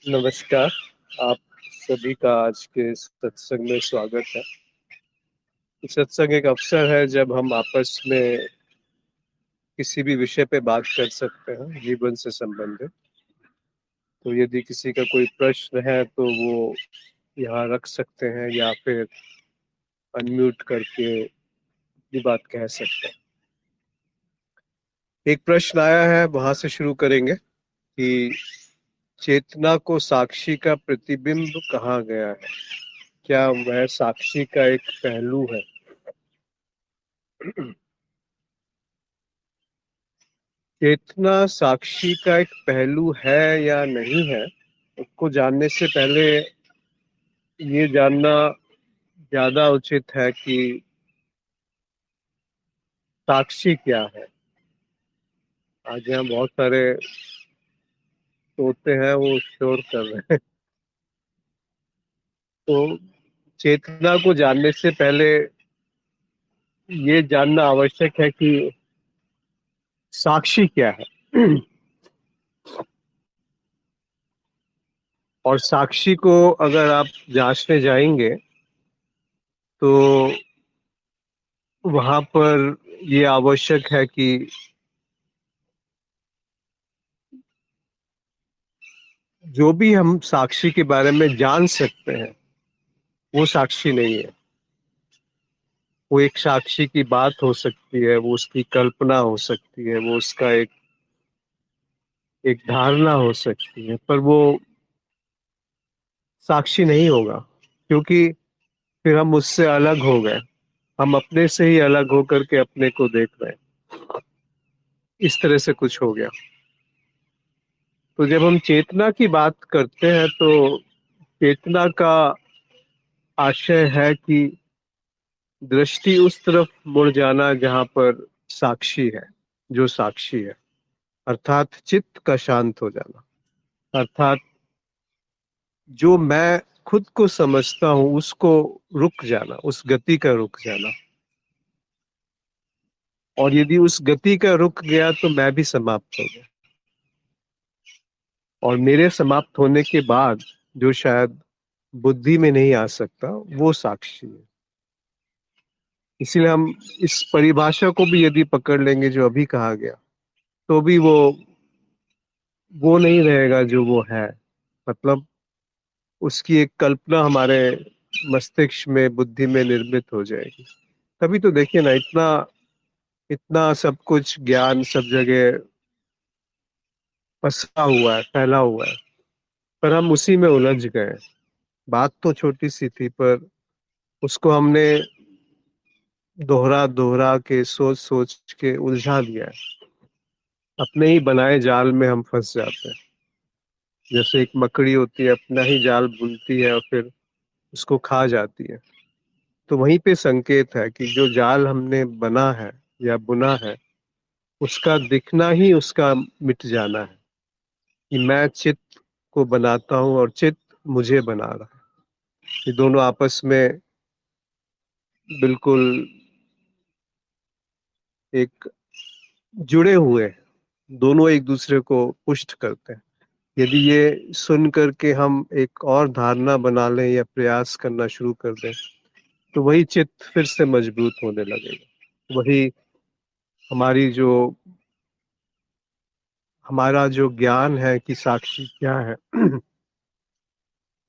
नमस्कार। आप सभी का आज के सत्संग में स्वागत है। सत्संग एक अवसर है जब हम आपस में किसी भी विषय पे बात कर सकते हैं जीवन से संबंधित। तो यदि किसी का कोई प्रश्न है तो वो यहाँ रख सकते हैं या फिर अनम्यूट करके भी बात कह सकते हैं। एक प्रश्न आया है, वहां से शुरू करेंगे कि चेतना को साक्षी का प्रतिबिंब कहा गया है। क्या वह साक्षी का एक पहलू है? चेतना साक्षी का एक पहलू है या नहीं है, उसको जानने से पहले ये जानना ज्यादा उचित है कि साक्षी क्या है। आज यहाँ बहुत सारे तोते हैं, वो शोर कर रहे हैं। तो चेतना को जानने से पहले ये जानना आवश्यक है कि साक्षी क्या है। और साक्षी को अगर आप जांचने जाएंगे तो वहां पर ये आवश्यक है कि जो भी हम साक्षी के बारे में जान सकते हैं वो साक्षी नहीं है। वो एक साक्षी की बात हो सकती है, वो उसकी कल्पना हो सकती है, वो उसका एक एक धारणा हो सकती है, पर वो साक्षी नहीं होगा, क्योंकि फिर हम उससे अलग हो गए। हम अपने से ही अलग होकर के अपने को देख रहे हैं। इस तरह से कुछ हो गया। तो जब हम चेतना की बात करते हैं तो चेतना का आशय है कि दृष्टि उस तरफ मुड़ जाना जहां पर साक्षी है, जो साक्षी है, अर्थात चित्त का शांत हो जाना। अर्थात जो मैं खुद को समझता हूं उसको रुक जाना, उस गति का रुक जाना। और यदि उस गति का रुक गया तो मैं भी समाप्त हो गया। और मेरे समाप्त होने के बाद जो शायद बुद्धि में नहीं आ सकता, वो साक्षी है। इसीलिए हम इस परिभाषा को भी यदि पकड़ लेंगे जो अभी कहा गया, तो भी वो नहीं रहेगा जो वो है। मतलब उसकी एक कल्पना हमारे मस्तिष्क में, बुद्धि में निर्मित हो जाएगी। तभी तो देखिए ना, इतना इतना सब कुछ ज्ञान सब जगह पसरा हुआ है, फैला हुआ है, पर हम उसी में उलझ गए। बात तो छोटी सी थी, पर उसको हमने दोहरा दोहरा के सोच सोच के उलझा दिया है। अपने ही बनाए जाल में हम फंस जाते हैं। जैसे एक मकड़ी होती है, अपना ही जाल बुनती है और फिर उसको खा जाती है। तो वहीं पे संकेत है कि जो जाल हमने बना है या बुना है, उसका दिखना ही उसका मिट जाना है। कि मैं चित्त को बनाता हूँ और चित्त मुझे बना रहा है। ये दोनों आपस में बिल्कुल एक जुड़े हुए हैं। दोनों एक दूसरे को पुष्ट करते हैं। यदि ये सुन करके हम एक और धारणा बना लें या प्रयास करना शुरू कर दें, तो वही चित्त फिर से मजबूत होने लगेगा। वही हमारी जो हमारा जो ज्ञान है कि साक्षी क्या है,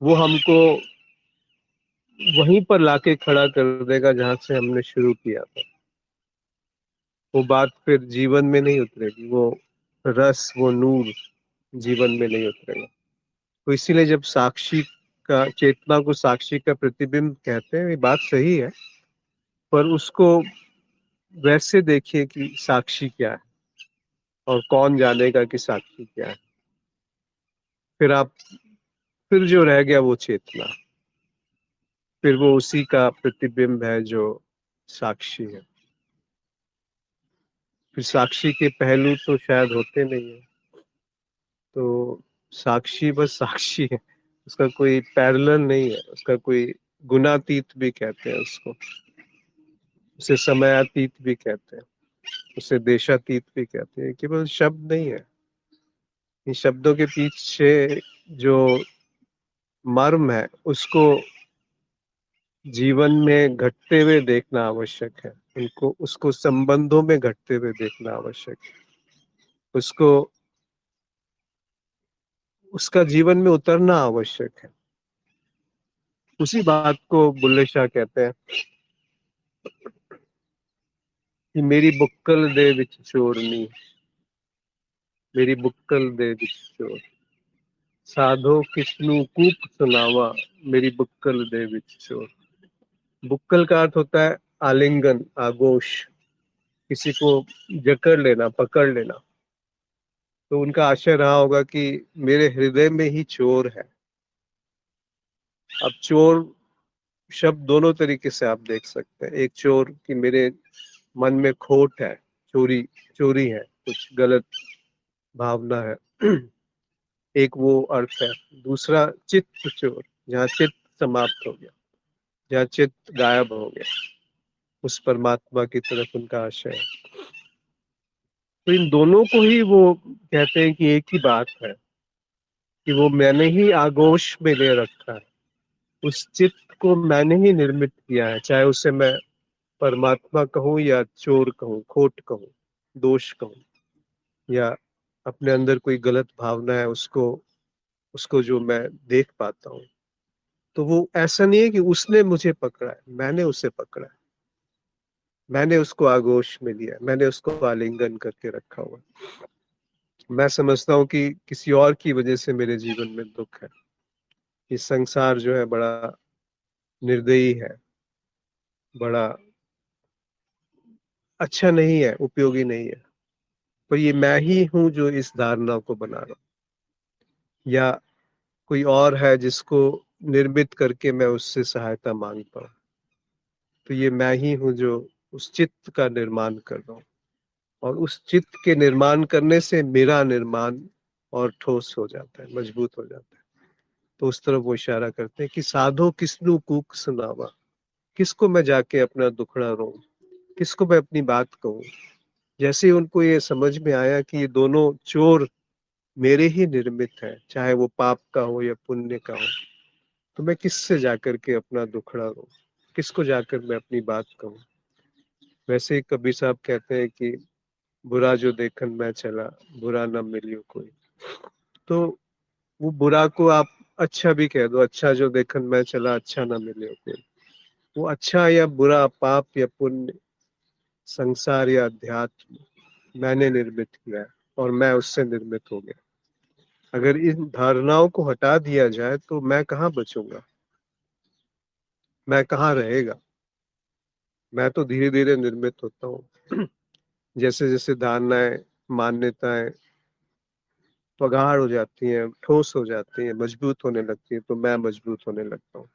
वो हमको वहीं पर लाके खड़ा कर देगा जहां से हमने शुरू किया था। वो बात फिर जीवन में नहीं उतरेगी, वो रस, वो नूर जीवन में नहीं उतरेगा। तो इसीलिए जब साक्षी का, चेतना को साक्षी का प्रतिबिंब कहते हैं, ये बात सही है। पर उसको वैसे देखिए कि साक्षी क्या है, और कौन जानेगा कि साक्षी क्या है। फिर आप फिर जो रह गया वो चेतना, फिर वो उसी का प्रतिबिंब है जो साक्षी है। फिर साक्षी के पहलू तो शायद होते नहीं है। तो साक्षी बस साक्षी है, उसका कोई पैरेलल नहीं है, उसका कोई गुणातीत भी कहते हैं उसको, उसे समयातीत भी कहते हैं, उसे देशातीत भी कहते हैं। केवल शब्द नहीं है, इन शब्दों के पीछे जो मर्म है उसको जीवन में घटते हुए देखना आवश्यक है, उनको उसको संबंधों में घटते हुए देखना आवश्यक है, उसको उसका जीवन में उतरना आवश्यक है। उसी बात को बुल्ले शाह कहते हैं कि मेरी बुक्कल दे विच चोरनी, मेरी बुक्कल दे विच चोर, साधो किसनु कूक सुनावा, मेरी बुक्कल दे विच चोर। बुक्कल का अर्थ होता है आलिंगन, आगोश, किसी को जकड़ लेना, पकड़ लेना। तो उनका आशय रहा होगा कि मेरे हृदय में ही चोर है। अब चोर शब्द दोनों तरीके से आप देख सकते हैं। एक चोर कि मेरे मन में खोट है, चोरी चोरी है, कुछ गलत भावना है, एक वो अर्थ है। दूसरा चित्त चोर, जहाँ चित्त समाप्त हो गया, जहाँ चित्त गायब हो गया, उस परमात्मा की तरफ उनका आशय है। तो इन दोनों को ही वो कहते हैं कि एक ही बात है कि वो मैंने ही आगोश में ले रखा है, उस चित्त को मैंने ही निर्मित किया है, चाहे उसे मैं परमात्मा कहूँ या चोर कहूँ, खोट कहूँ, दोष कहूँ, या अपने अंदर कोई गलत भावना है उसको उसको जो मैं देख पाता हूँ। तो वो ऐसा नहीं है कि उसने मुझे पकड़ा है, मैंने उसे पकड़ा है, मैंने उसको आगोश में लिया, मैंने उसको आलिंगन करके रखा हुआ। मैं समझता हूँ कि किसी और की वजह से मेरे जीवन में दुख है। ये संसार जो है बड़ा निर्दयी है, बड़ा अच्छा नहीं है, उपयोगी नहीं है। पर ये मैं ही हूँ जो इस धारणा को बना रहा हूँ, या कोई और है जिसको निर्मित करके मैं उससे सहायता मांगता हूँ। तो ये मैं ही हूँ जो उस चित्त का निर्माण कर रहा हूँ, और उस चित्त के निर्माण करने से मेरा निर्माण और ठोस हो जाता है, मजबूत हो जाता है। तो उस तरफ वो इशारा करते हैं कि साधो किसनु कूक सुनावा, किसको मैं जाके अपना दुखड़ा रो, किसको मैं अपनी बात कहूँ। जैसे ही उनको ये समझ में आया कि ये दोनों चोर मेरे ही निर्मित है, चाहे वो पाप का हो या पुण्य का हो, तो मैं किससे जाकर के अपना दुखड़ा रो, किसको जाकर मैं अपनी बात कहूँ। वैसे ही कबीर साहब कहते हैं कि बुरा जो देखन मैं चला, बुरा न मिलियो कोई। तो वो बुरा को आप अच्छा भी कह दो, अच्छा जो देखन मैं चला, अच्छा ना मिलियो कोई। वो अच्छा या बुरा, पाप या पुण्य, संसार या अध्यात्म, मैंने निर्मित किया है और मैं उससे निर्मित हो गया। अगर इन धारणाओं को हटा दिया जाए तो मैं कहाँ बचूंगा, मैं कहाँ रहेगा। मैं तो धीरे धीरे निर्मित होता हूँ। जैसे जैसे धारणाएं, मान्यताएं पगार हो जाती हैं, ठोस हो जाती हैं, मजबूत होने लगती है, तो मैं मजबूत होने लगता हूँ।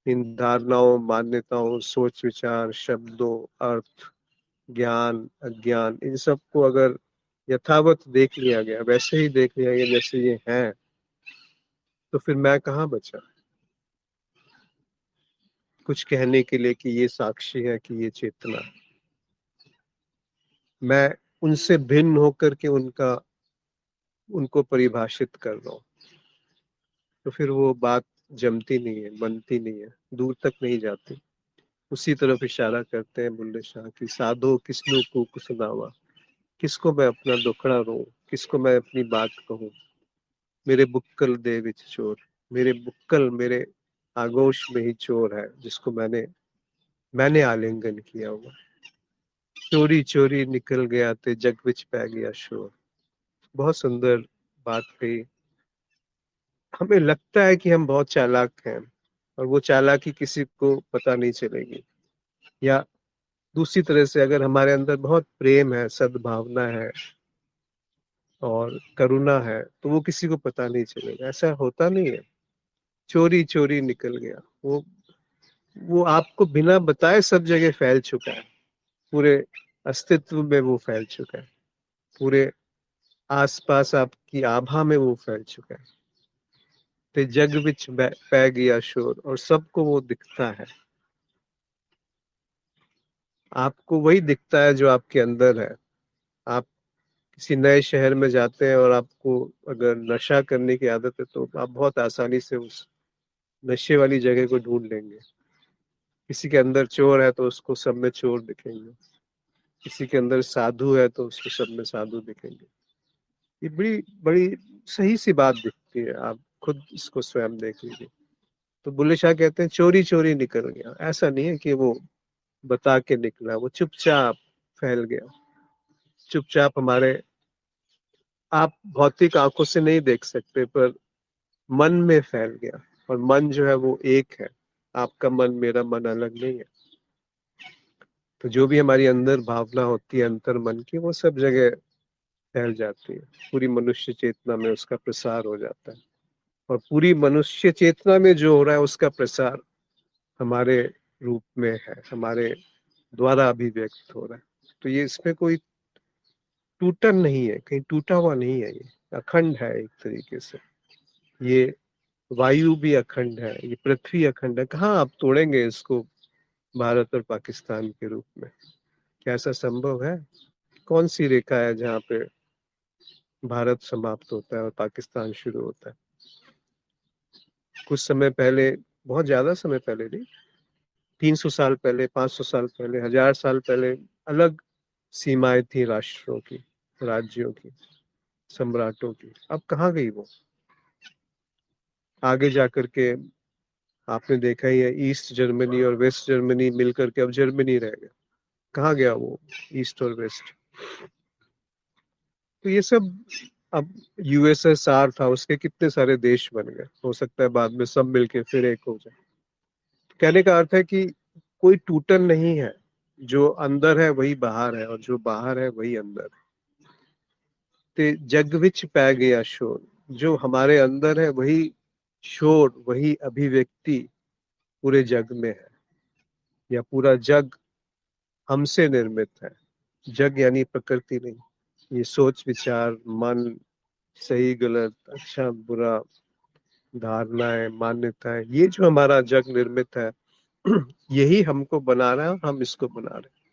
इन धारणाओं, मान्यताओं, सोच विचार, शब्दों, अर्थ, ज्ञान, अज्ञान, इन सब को अगर यथावत देख लिया गया, वैसे ही देख लिया गया जैसे ये हैं, तो फिर मैं कहाँ बचा कुछ कहने के लिए कि ये साक्षी है, कि ये चेतना है। मैं उनसे भिन्न होकर के उनको परिभाषित कर रहा हूँ, तो फिर वो बात जमती नहीं है, बनती नहीं है, दूर तक नहीं जाती। उसी तरफ इशारा करते हैं बुल्ले शाह कि साधो किसनु को सुनावा, किसको मैं अपना दुखड़ा रो, किसको मैं अपनी बात कहूँ। मेरे बुक्कल दे विच चोर, मेरे बुक्कल, मेरे आगोश में ही चोर है, जिसको मैंने आलिंगन किया हुआ। चोरी चोरी निकल गया ते जग विच पै गया शोर। बहुत सुंदर बात कही। हमें लगता है कि हम बहुत चालाक हैं, और वो चालाकी किसी को पता नहीं चलेगी। या दूसरी तरह से, अगर हमारे अंदर बहुत प्रेम है, सद्भावना है और करुणा है, तो वो किसी को पता नहीं चलेगा। ऐसा होता नहीं है। चोरी चोरी निकल गया, वो आपको बिना बताए सब जगह फैल चुका है, पूरे अस्तित्व में वो फैल चुका है, पूरे आसपास आपकी आभा में वो फैल चुका है। ते जग विच पै गया शोर, और सबको वो दिखता है। आपको वही दिखता है जो आपके अंदर है। आप किसी नए शहर में जाते हैं और आपको अगर नशा करने की आदत है तो आप बहुत आसानी से उस नशे वाली जगह को ढूंढ लेंगे। किसी के अंदर चोर है तो उसको सब में चोर दिखेंगे, किसी के अंदर साधु है तो उसको सब में साधु दिखेंगे। ये बड़ी बड़ी सही सी बात दिखती है, आप खुद इसको स्वयं देख लीजिए। तो बुल्ले शाह कहते हैं चोरी चोरी निकल गया, ऐसा नहीं है कि वो बता के निकला, वो चुपचाप फैल गया। चुपचाप हमारे, आप भौतिक आंखों से नहीं देख सकते पर मन में फैल गया। और मन जो है वो एक है, आपका मन मेरा मन अलग नहीं है। तो जो भी हमारी अंदर भावना होती है अंतर मन की, वो सब जगह फैल जाती है, पूरी मनुष्य चेतना में उसका प्रसार हो जाता है। और पूरी मनुष्य चेतना में जो हो रहा है उसका प्रसार हमारे रूप में है, हमारे द्वारा अभिव्यक्त हो रहा है। तो ये इसमें कोई टूटन नहीं है, कहीं टूटा हुआ नहीं है, ये अखंड है एक तरीके से। ये वायु भी अखंड है, ये पृथ्वी अखंड है। कहाँ आप तोड़ेंगे इसको भारत और पाकिस्तान के रूप में? क्या ऐसा संभव है? कौन सी रेखा है जहाँ पे भारत समाप्त होता है और पाकिस्तान शुरू होता है? कुछ समय पहले, बहुत ज्यादा समय पहले नहीं, 300 साल पहले, 500 साल पहले, 1000 साल पहले अलग सीमाएं थी राष्ट्रों की, राज्यों की, सम्राटों की। अब कहाँ गई वो? आगे जाकर के आपने देखा ही है, ईस्ट जर्मनी और वेस्ट जर्मनी मिलकर के अब जर्मनी रह गया। कहाँ गया वो ईस्ट और वेस्ट? तो ये सब, अब यूएसएसआर था, उसके कितने सारे देश बन गए, हो सकता है बाद में सब मिलके फिर एक हो जाए। कहने का अर्थ है कि कोई टूटन नहीं है, जो अंदर है वही बाहर है और जो बाहर है वही अंदर है। ते जग विच पै गया शोर, जो हमारे अंदर है वही शोर, वही अभिव्यक्ति पूरे जग में है, या पूरा जग हमसे निर्मित है। जग यानी प्रकृति नहीं, ये सोच विचार मन, सही गलत, अच्छा बुरा, धारणाएं मान्यताएं, ये जो हमारा जग निर्मित है यही हमको बना रहा है और हम इसको बना रहे हैं।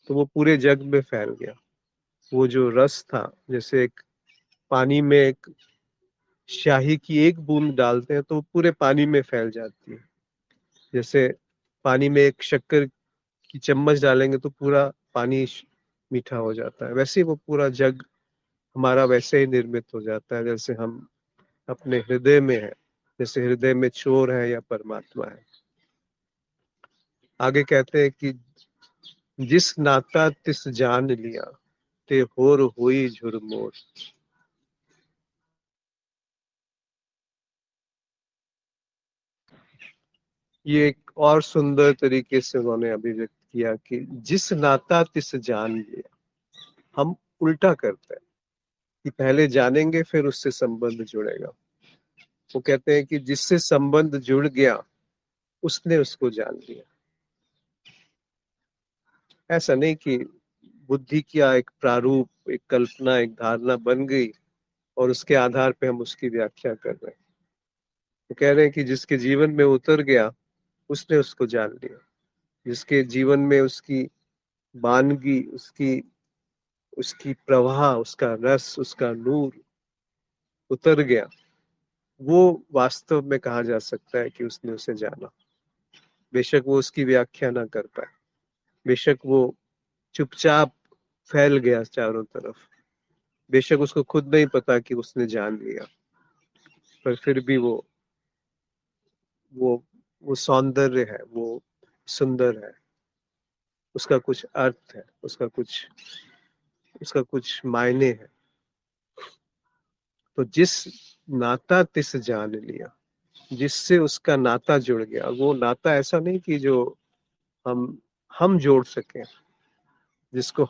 तो वो पूरे जग में फैल गया। वो जो रस था, जैसे एक पानी में एक स्याही की एक बूंद डालते हैं तो पूरे पानी में फैल जाती है। जैसे पानी में एक शक्कर की चम्मच डालेंगे तो पूरा पानी मीठा हो जाता है, वैसे ही वो पूरा जग हमारा वैसे ही निर्मित हो जाता है जैसे हम अपने हृदय में है, जैसे हृदय में चोर है या परमात्मा है। आगे कहते हैं कि जिस नाता तिस जान लिया, ते होर होई झुरमोर। ये एक और सुंदर तरीके से उन्होंने अभिव्यक्त किया कि जिस नाता तिस जान लिया। हम उल्टा करते हैं कि पहले जानेंगे फिर उससे संबंध जुड़ेगा। वो कहते हैं कि जिससे संबंध जुड़ गया उसने उसको जान लिया। ऐसा नहीं कि बुद्धि क्या एक प्रारूप, एक कल्पना, एक धारणा बन गई और उसके आधार पे हम उसकी व्याख्या कर रहे हैं। वो कह रहे हैं कि जिसके जीवन में उतर गया उसने उसको जान लिया। जिसके जीवन में उसकी वानगी, उसकी उसकी प्रवाह, उसका रस, उसका नूर उतर गया, वो वास्तव में कहा जा सकता है कि उसने उसे जाना। बेशक वो उसकी व्याख्या ना कर पाए, बेशक वो चुपचाप फैल गया चारों तरफ, बेशक उसको खुद नहीं पता कि उसने जान लिया, पर फिर भी वो वो सौंदर्य है, वो सुंदर है, उसका कुछ अर्थ है, उसका कुछ मायने है। तो जिस नाता तिस जान लिया, जिससे उसका नाता जुड़ गया। वो नाता ऐसा नहीं कि जो हम हम जोड़ सकें, जिसको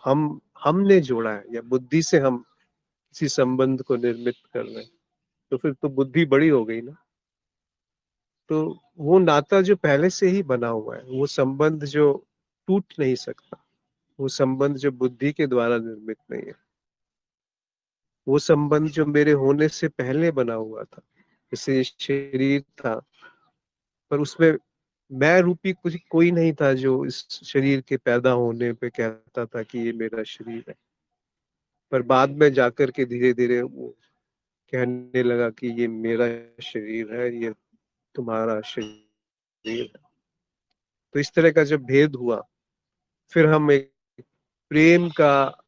हमने जोड़ा है या बुद्धि से हम किसी संबंध को निर्मित कर रहे हैं, तो फिर तो बुद्धि बड़ी हो गई ना। तो वो नाता जो पहले से ही बना हुआ है, वो संबंध जो टूट नहीं सकता, वो संबंध जो बुद्धि के द्वारा निर्मित नहीं है, वो संबंध जो मेरे होने से पहले बना हुआ था। जैसे शरीर था, पर उसमें मैं रूपी कुछ कोई नहीं था जो इस शरीर के पैदा होने पे कहता था कि ये मेरा शरीर है। पर बाद में जाकर के धीरे धीरे वो कहने लगा कि ये मेरा शरीर है, ये तुम्हारा शरीर है। तो इस तरह का जब भेद हुआ, फिर हम एक प्रेम का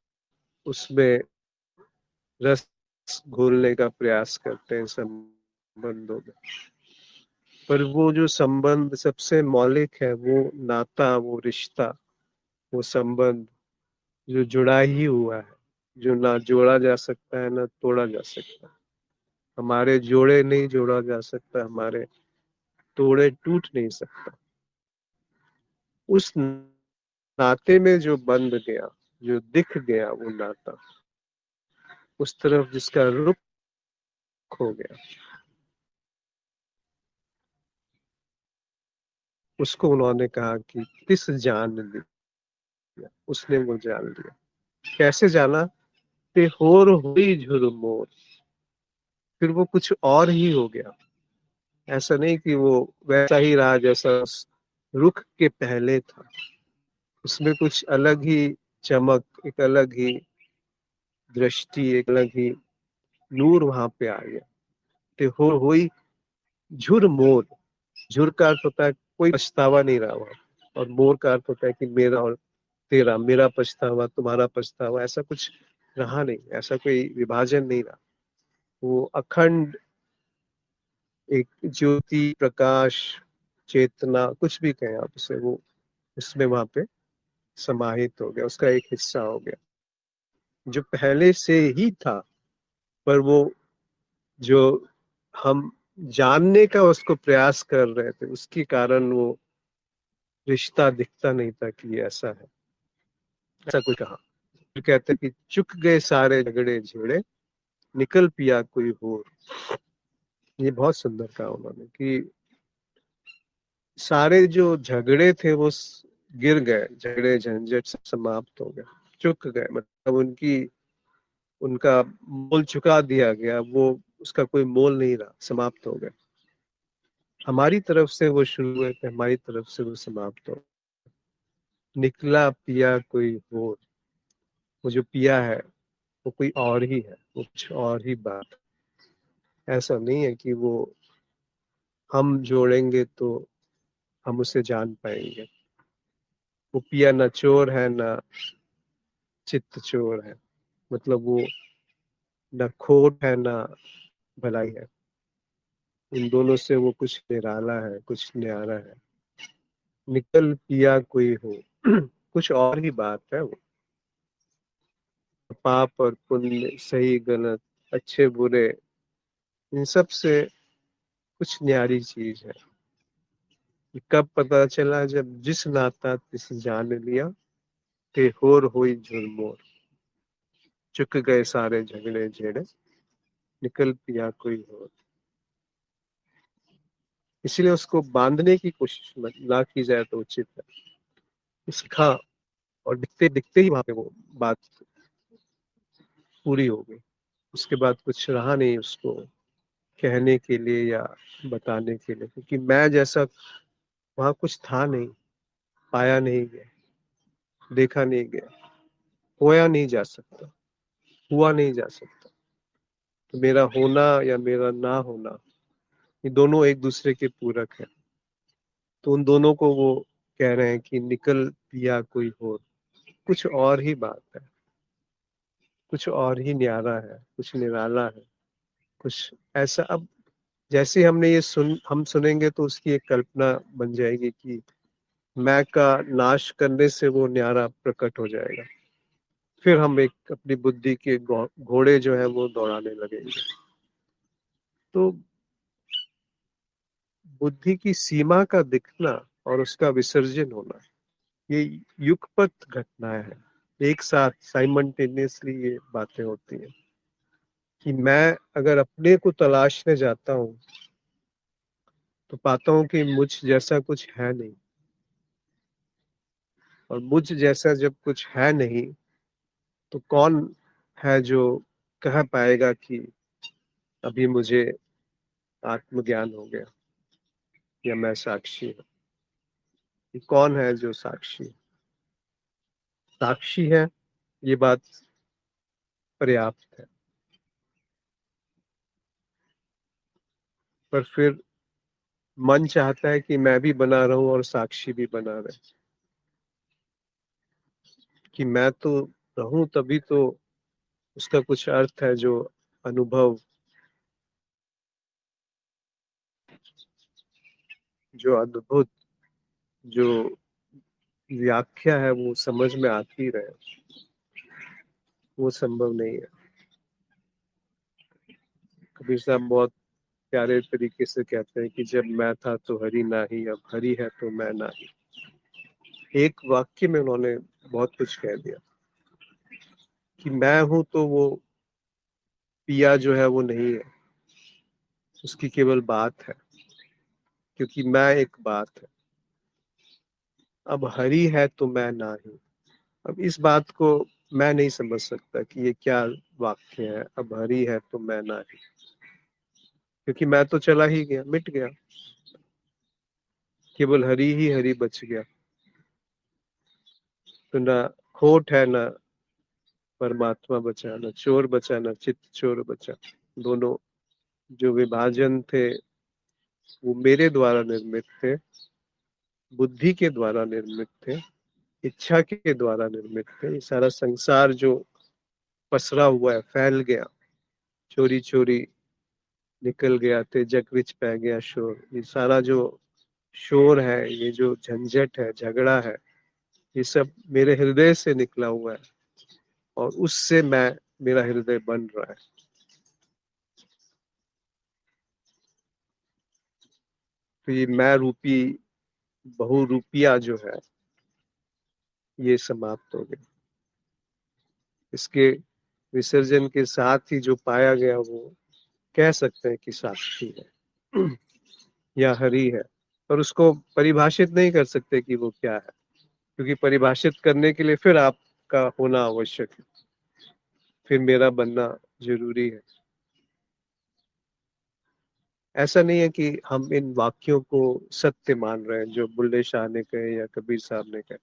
उसमें रस घोलने का प्रयास करते हैं संबंधों में। पर वो जो संबंध सबसे मौलिक है, वो नाता, वो रिश्ता, वो संबंध जो जुड़ा ही हुआ है, जो ना जोड़ा जा सकता है ना तोड़ा जा सकता है। हमारे जोड़े नहीं जोड़ा जा सकता, हमारे तोड़े टूट नहीं सकता। उस नाते में जो बंध गया, जो दिख गया वो नाता, उस तरफ जिसका रुख हो गया, उसको उन्होंने कहा कि किस जान लिया। उसने वो जान लिया। कैसे जाना? ते होर हुई झुरमोर। फिर वो कुछ और ही हो गया। ऐसा नहीं कि वो वैसा ही रहा जैसा उस रुख के पहले था। उसमें कुछ अलग ही चमक, एक अलग ही दृष्टि, एक अलग ही नूर वहां पे आ गया। ते होर हुई झुर मोर। झुर का अर्थ होता है कोई पछतावा नहीं रहा वहां, और मोर का अर्थ होता है कि मेरा और तेरा, मेरा पछतावा तुम्हारा पछतावा, ऐसा कुछ रहा नहीं, ऐसा कोई विभाजन नहीं रहा। वो अखंड एक ज्योति, प्रकाश, चेतना, कुछ भी कहें आप उसे, वो उसमें वहां पे समाहित हो गया, उसका एक हिस्सा हो गया जो पहले से ही था। पर वो जो हम जानने का उसको प्रयास कर रहे थे, उसके कारण वो रिश्ता दिखता नहीं था कि ये ऐसा है। ऐसा कुछ कहा। फिर कहते कि चुक गए सारे झगड़े झेड़े, निकल पिया कोई और। ये बहुत सुंदर कहा उन्होंने कि सारे जो झगड़े थे वो गिर गए, झगड़े झंझट सब समाप्त हो गए, चुक गए, मतलब उनकी उनका मोल चुका दिया गया, वो उसका कोई मोल नहीं रहा, समाप्त हो गए। हमारी तरफ से वो शुरू हुए थे, हमारी तरफ से वो समाप्त हो। निकला पिया कोई और। वो जो पिया है वो कोई और ही है, वो कुछ और ही बात। ऐसा नहीं है कि वो हम जोड़ेंगे तो हम उसे जान पाएंगे। वो पिया न चोर है न चित्त चोर है, मतलब वो न खोट है न भलाई है। इन दोनों से वो कुछ निराला है, कुछ न्यारा है। निकल पिया कोई हो। कुछ और ही बात है वो। पाप और पुण्य, सही गलत, अच्छे बुरे, इन सब से कुछ न्यारी चीज है। ये कब पता चला? जब जिस नाता तिस जान लिया, ते होर होई झुरमोर। चुक गए सारे झगड़े झेड़े, निकल पिया कोई और। इसलिए उसको बांधने की कोशिश ना की जाए तो उचित है। इसका और दिखते दिखते ही वहां पे वो बात पूरी हो गई। उसके बाद कुछ रहा नहीं उसको कहने के लिए या बताने के लिए, क्योंकि मैं जैसा वहां कुछ था नहीं, पाया नहीं गया, देखा नहीं गया, होया नहीं जा सकता, हुआ नहीं जा सकता। तो मेरा होना या मेरा ना होना, ये दोनों एक दूसरे के पूरक है। तो उन दोनों को वो कह रहे हैं कि निकल पिया कोई और। कुछ और ही बात है, कुछ और ही न्यारा है, कुछ निराला है, कुछ ऐसा। अब जैसे हमने ये हम सुनेंगे तो उसकी एक कल्पना बन जाएगी कि मैं का नाश करने से वो न्यारा प्रकट हो जाएगा। फिर हम एक अपनी बुद्धि के घोड़े जो है वो दौड़ाने लगेंगे। तो बुद्धि की सीमा का दिखना और उसका विसर्जन होना, ये युगपत घटनाएं हैं। एक साथ साइमल्टेनियसली ये बातें होती हैं कि मैं अगर अपने को तलाशने जाता हूँ तो पाता हूँ कि मुझ जैसा कुछ है नहीं, और मुझ जैसा जब कुछ है नहीं तो कौन है जो कह पाएगा कि अभी मुझे आत्मज्ञान हो गया या मैं साक्षी हूँ? कि कौन है जो साक्षी साक्षी है? ये बात पर्याप्त है। पर फिर मन चाहता है कि मैं भी बना रहूं और साक्षी भी बना रहे, कि मैं तो रहूं तभी तो उसका कुछ अर्थ है, जो अनुभव, जो अद्भुत, जो व्याख्या है वो समझ में आती रहे, वो संभव नहीं है। कबीर साहब बहुत प्यारे तरीके से कहते हैं कि जब मैं था तो हरि नाही, अब हरि है तो मैं नाही। एक वाक्य में उन्होंने बहुत कुछ कह दिया कि मैं हूं तो वो पिया जो है वो नहीं है, उसकी केवल बात है, क्योंकि मैं एक बात है। अब हरि है तो मैं नाही। अब इस बात को मैं नहीं समझ सकता कि ये क्या वाक्य है, अब हरि है तो मैं नाही, क्योंकि मैं तो चला ही गया, मिट गया, केवल हरि ही हरि बच गया। तो ना खोट है, ना परमात्मा बचा, ना चोर बचा, ना चित्त चोर बचा। दोनों जो विभाजन थे वो मेरे द्वारा निर्मित थे, बुद्धि के द्वारा निर्मित थे, इच्छा के द्वारा निर्मित थे। ये सारा संसार जो पसरा हुआ है, फैल गया, चोरी चोरी निकल गया, ते जग विच पै गया शोर, ये सारा जो शोर है, ये जो झंझट है, झगड़ा है, ये सब मेरे हृदय से निकला हुआ है, और उससे मैं, मेरा हृदय बन रहा है। तो ये मैं रूपी बहुरूपिया जो है, ये समाप्त हो गया। इसके विसर्जन के साथ ही जो पाया गया वो कह सकते हैं कि साक्षी है या हरि है। पर उसको परिभाषित नहीं कर सकते कि वो क्या है, क्योंकि परिभाषित करने के लिए फिर आपका होना आवश्यक है, फिर मेरा बनना जरूरी है। ऐसा नहीं है कि हम इन वाक्यों को सत्य मान रहे हैं जो बुल्ले शाह ने कहे या कबीर साहब ने कहे,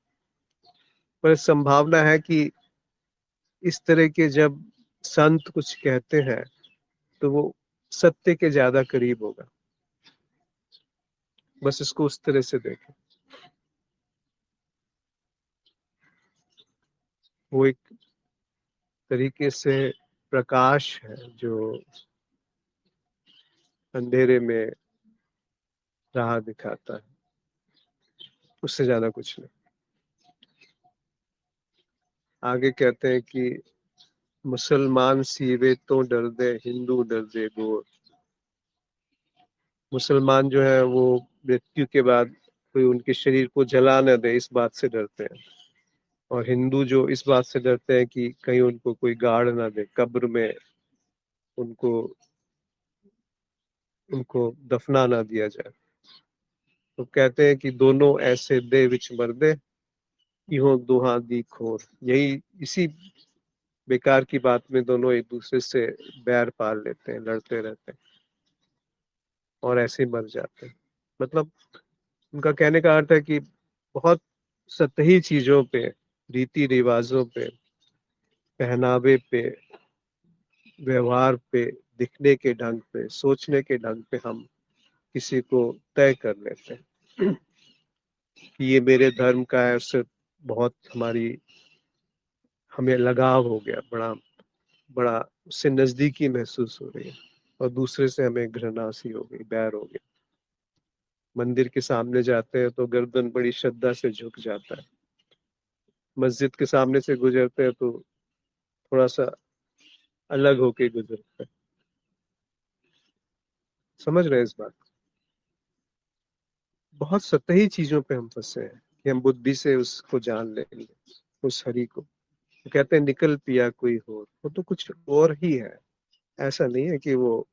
पर संभावना है कि इस तरह के जब संत कुछ कहते हैं तो वो सत्य के ज्यादा करीब होगा। बस इसको उस तरह से देखें। वो एक तरीके से प्रकाश है जो अंधेरे में राह दिखाता है, उससे ज्यादा कुछ नहीं। आगे कहते हैं कि मुसलमान सीवे तो डर दे, हिंदू डर दे गोर। मुसलमान जो है वो मृत्यु के बाद कोई उनके शरीर को जला न दे, इस बात से डरते हैं। और हिंदू जो इस बात से डरते हैं कि कहीं उनको कोई गाड़ ना दे, कब्र में उनको उनको दफना ना दिया जाए। तो कहते हैं कि दोनों ऐसे दे विच मरदे, इहो दुहा दी खोर। यही इसी बेकार की बात में दोनों एक दूसरे से बैर पाल लेते हैं, लड़ते रहते हैं और ऐसे ही मर जाते हैं। मतलब उनका कहने का अर्थ है कि बहुत सतही चीजों पे, रीति रिवाजों पे, पहनावे पे, व्यवहार पे, दिखने के ढंग पे, सोचने के ढंग पे हम किसी को तय कर लेते हैं कि ये मेरे धर्म का है, उससे बहुत हमारी, हमें लगाव हो गया, बड़ा बड़ा उससे नजदीकी महसूस हो रही है, और दूसरे से हमें घृणा सी हो गई, बैर हो गया। मंदिर के सामने जाते हैं तो गर्दन बड़ी श्रद्धा से झुक जाता है, मस्जिद के सामने से गुजरते हैं तो थोड़ा सा अलग होके गुजरते हैं। समझ रहे हैं इस बात को? बहुत सतही चीजों पे हम फंसे हैं कि हम बुद्धि से उसको जान लेंगे, उस हरि को। वो कहते हैं निकल पिया कोई और, वो तो कुछ और ही है। ऐसा नहीं है कि वो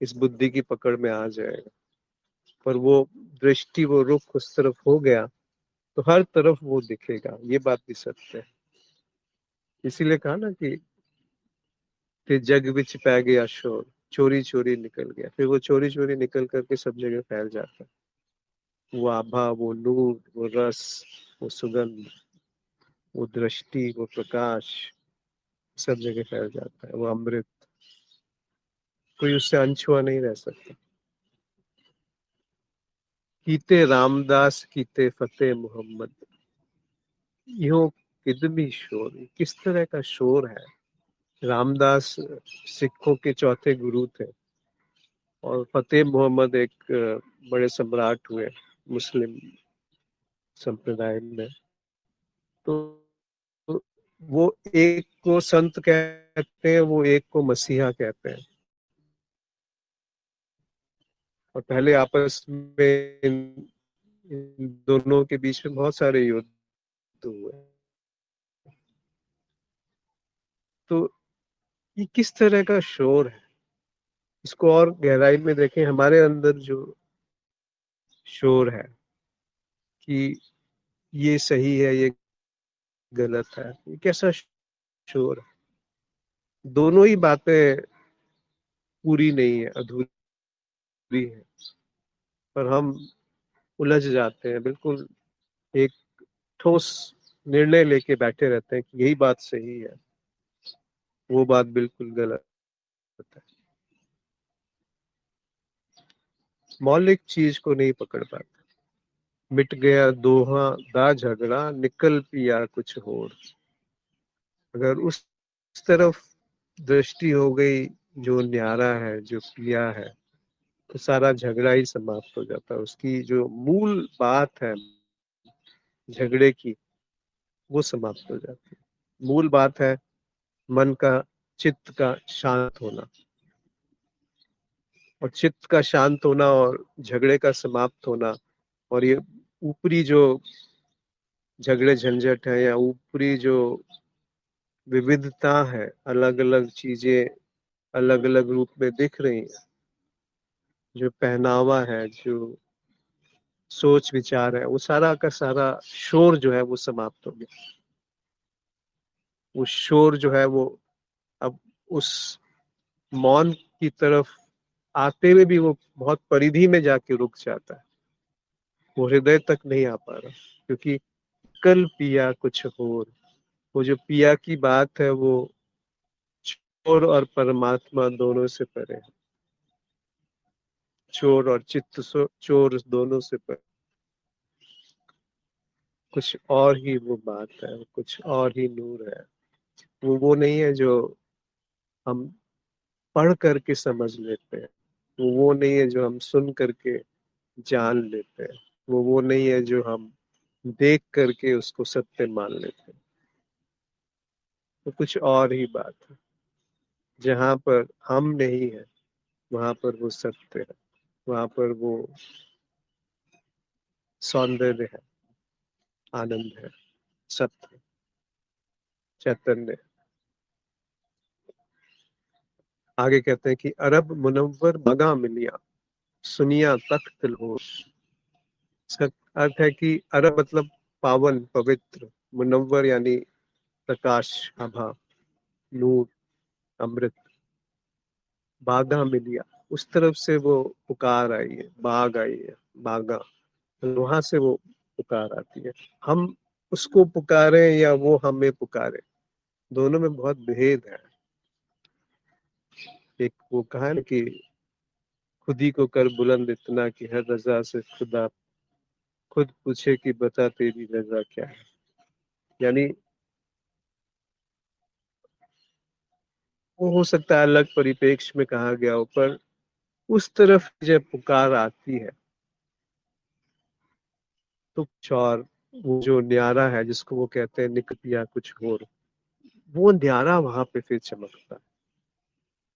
इस बुद्धि की पकड़ में आ जाएगा, पर वो दृष्टि, वो रुख उस तरफ हो गया तो हर तरफ वो दिखेगा, ये बात भी सत्य है। इसीलिए कहा ना कि फिर जग विच पै गया शोर, चोरी चोरी निकल गया, फिर वो चोरी चोरी निकल करके सब जगह फैल जाता है। वो आभा, वो नूर, वो रस, वो सुगंध, वो दृष्टि, वो प्रकाश, सब जगह फैल जाता है वो अमृत, कोई उससे अनछुआ नहीं रह सकता। कीते रामदास कीते फतेह मोहम्मद, यो किदमी शोर, किस तरह का शोर है। रामदास सिखों के चौथे गुरु थे और फतेह मोहम्मद एक बड़े सम्राट हुए मुस्लिम संप्रदाय में। तो वो एक को संत कहते हैं, वो एक को मसीहा कहते हैं। और पहले आपस में इन दोनों के बीच में बहुत सारे युद्ध हुए। तो ये किस तरह का शोर है, इसको और गहराई में देखें। हमारे अंदर जो शोर है कि ये सही है, ये गलत है, ये कैसा शोर है। दोनों ही बातें पूरी नहीं है, अधूरी है, पर हम उलझ जाते हैं। बिल्कुल एक ठोस निर्णय लेके बैठे रहते हैं कि यही बात सही है, वो बात बिल्कुल गलत है। मौलिक चीज को नहीं पकड़ पाते। मिट गया दोहा दा झगड़ा, निकल पिया कुछ और। अगर उस तरफ दृष्टि हो गई, जो न्यारा है, जो पिया है, तो सारा झगड़ा ही समाप्त हो जाता है। उसकी जो मूल बात है झगड़े की, वो समाप्त हो जाती है। मूल बात है मन का, चित्त का शांत होना। और चित्त का शांत होना और झगड़े का समाप्त होना, और ये ऊपरी जो झगड़े झंझट है या ऊपरी जो विविधता है, अलग अलग चीजें अलग अलग रूप में दिख रही हैं, जो पहनावा है, जो सोच विचार है, वो सारा का सारा शोर जो है वो समाप्त हो गया। वो शोर जो है वो अब उस मौन की तरफ आते हुए भी वो बहुत परिधि में जाके रुक जाता है, वो हृदय तक नहीं आ पा रहा। क्योंकि कल पिया कुछ और, वो जो पिया की बात है वो चोर और परमात्मा दोनों से परे है। चोर और चित्त चोर दोनों से परे, कुछ और ही वो बात है, कुछ और ही नूर है। वो नहीं है जो हम पढ़ करके समझ लेते हैं, वो नहीं है जो हम सुन करके जान लेते हैं, वो नहीं है जो हम देख करके उसको सत्य मान लेते हैं। तो कुछ और ही बात है। जहाँ पर हम नहीं है, वहां पर वो सत्य है, वहां पर वो सौंदर्य है, आनंद है, सत्य, चैतन्य। आगे कहते हैं कि अरब मुनव्वर मगा मिलिया, सुनिया तख्त हो। इसका अर्थ है कि अरब मतलब पावन, पवित्र, मुनव्वर यानी प्रकाश, आभा, नूर, अमृत, बागा मिलिया, उस तरफ से वो पुकार आई है, बाग आई है, बागा, वहां से वो पुकार आती है। हम उसको पुकारे या वो हमें पुकारे, दोनों में बहुत भेद है। एक वो कहा है ना कि खुदी को कर बुलंद इतना कि हर रजा से खुदा खुद पूछे कि बता तेरी रजा क्या है। यानी वो हो सकता है अलग परिपेक्ष में कहा गया हो, पर उस तरफ जब पुकार आती है तो कुछ और, वो जो न्यारा है जिसको वो कहते हैं निकट या कुछ और, वो न्यारा वहां पे फिर चमकता है।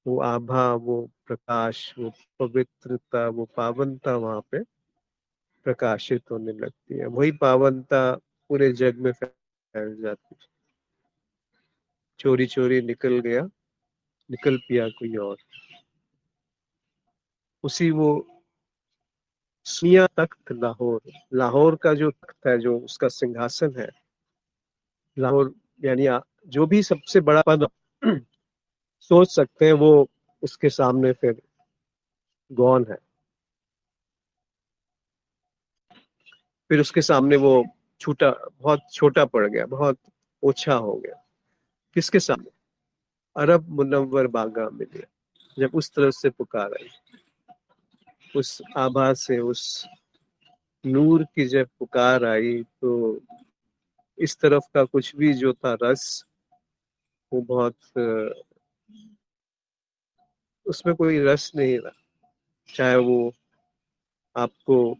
वो आभा, वो प्रकाश, वो पवित्रता, वो पावनता वहां पे प्रकाशित होने लगती है। वही पावनता पूरे जग में फैल जाती है। चोरी चोरी निकल गया, निकल पिया कोई और। उसी वो सुनिया तख्त लाहौर, लाहौर का जो तख्त है, जो उसका सिंहासन है, लाहौर यानी जो भी सबसे बड़ा पद सोच सकते हैं, वो उसके सामने फिर गौन है। फिर उसके सामने वो छूटा, बहुत छोटा पड़ गया, बहुत ओछा हो गया। किसके सामने? अरब मुनव्वर बागा मिले, जब उस तरफ से पुकार आई, उस आभा से, उस नूर की जब पुकार आई, तो इस तरफ का कुछ भी जो था रस, वो बहुत उसमें कोई रस नहीं रहा। चाहे वो आपको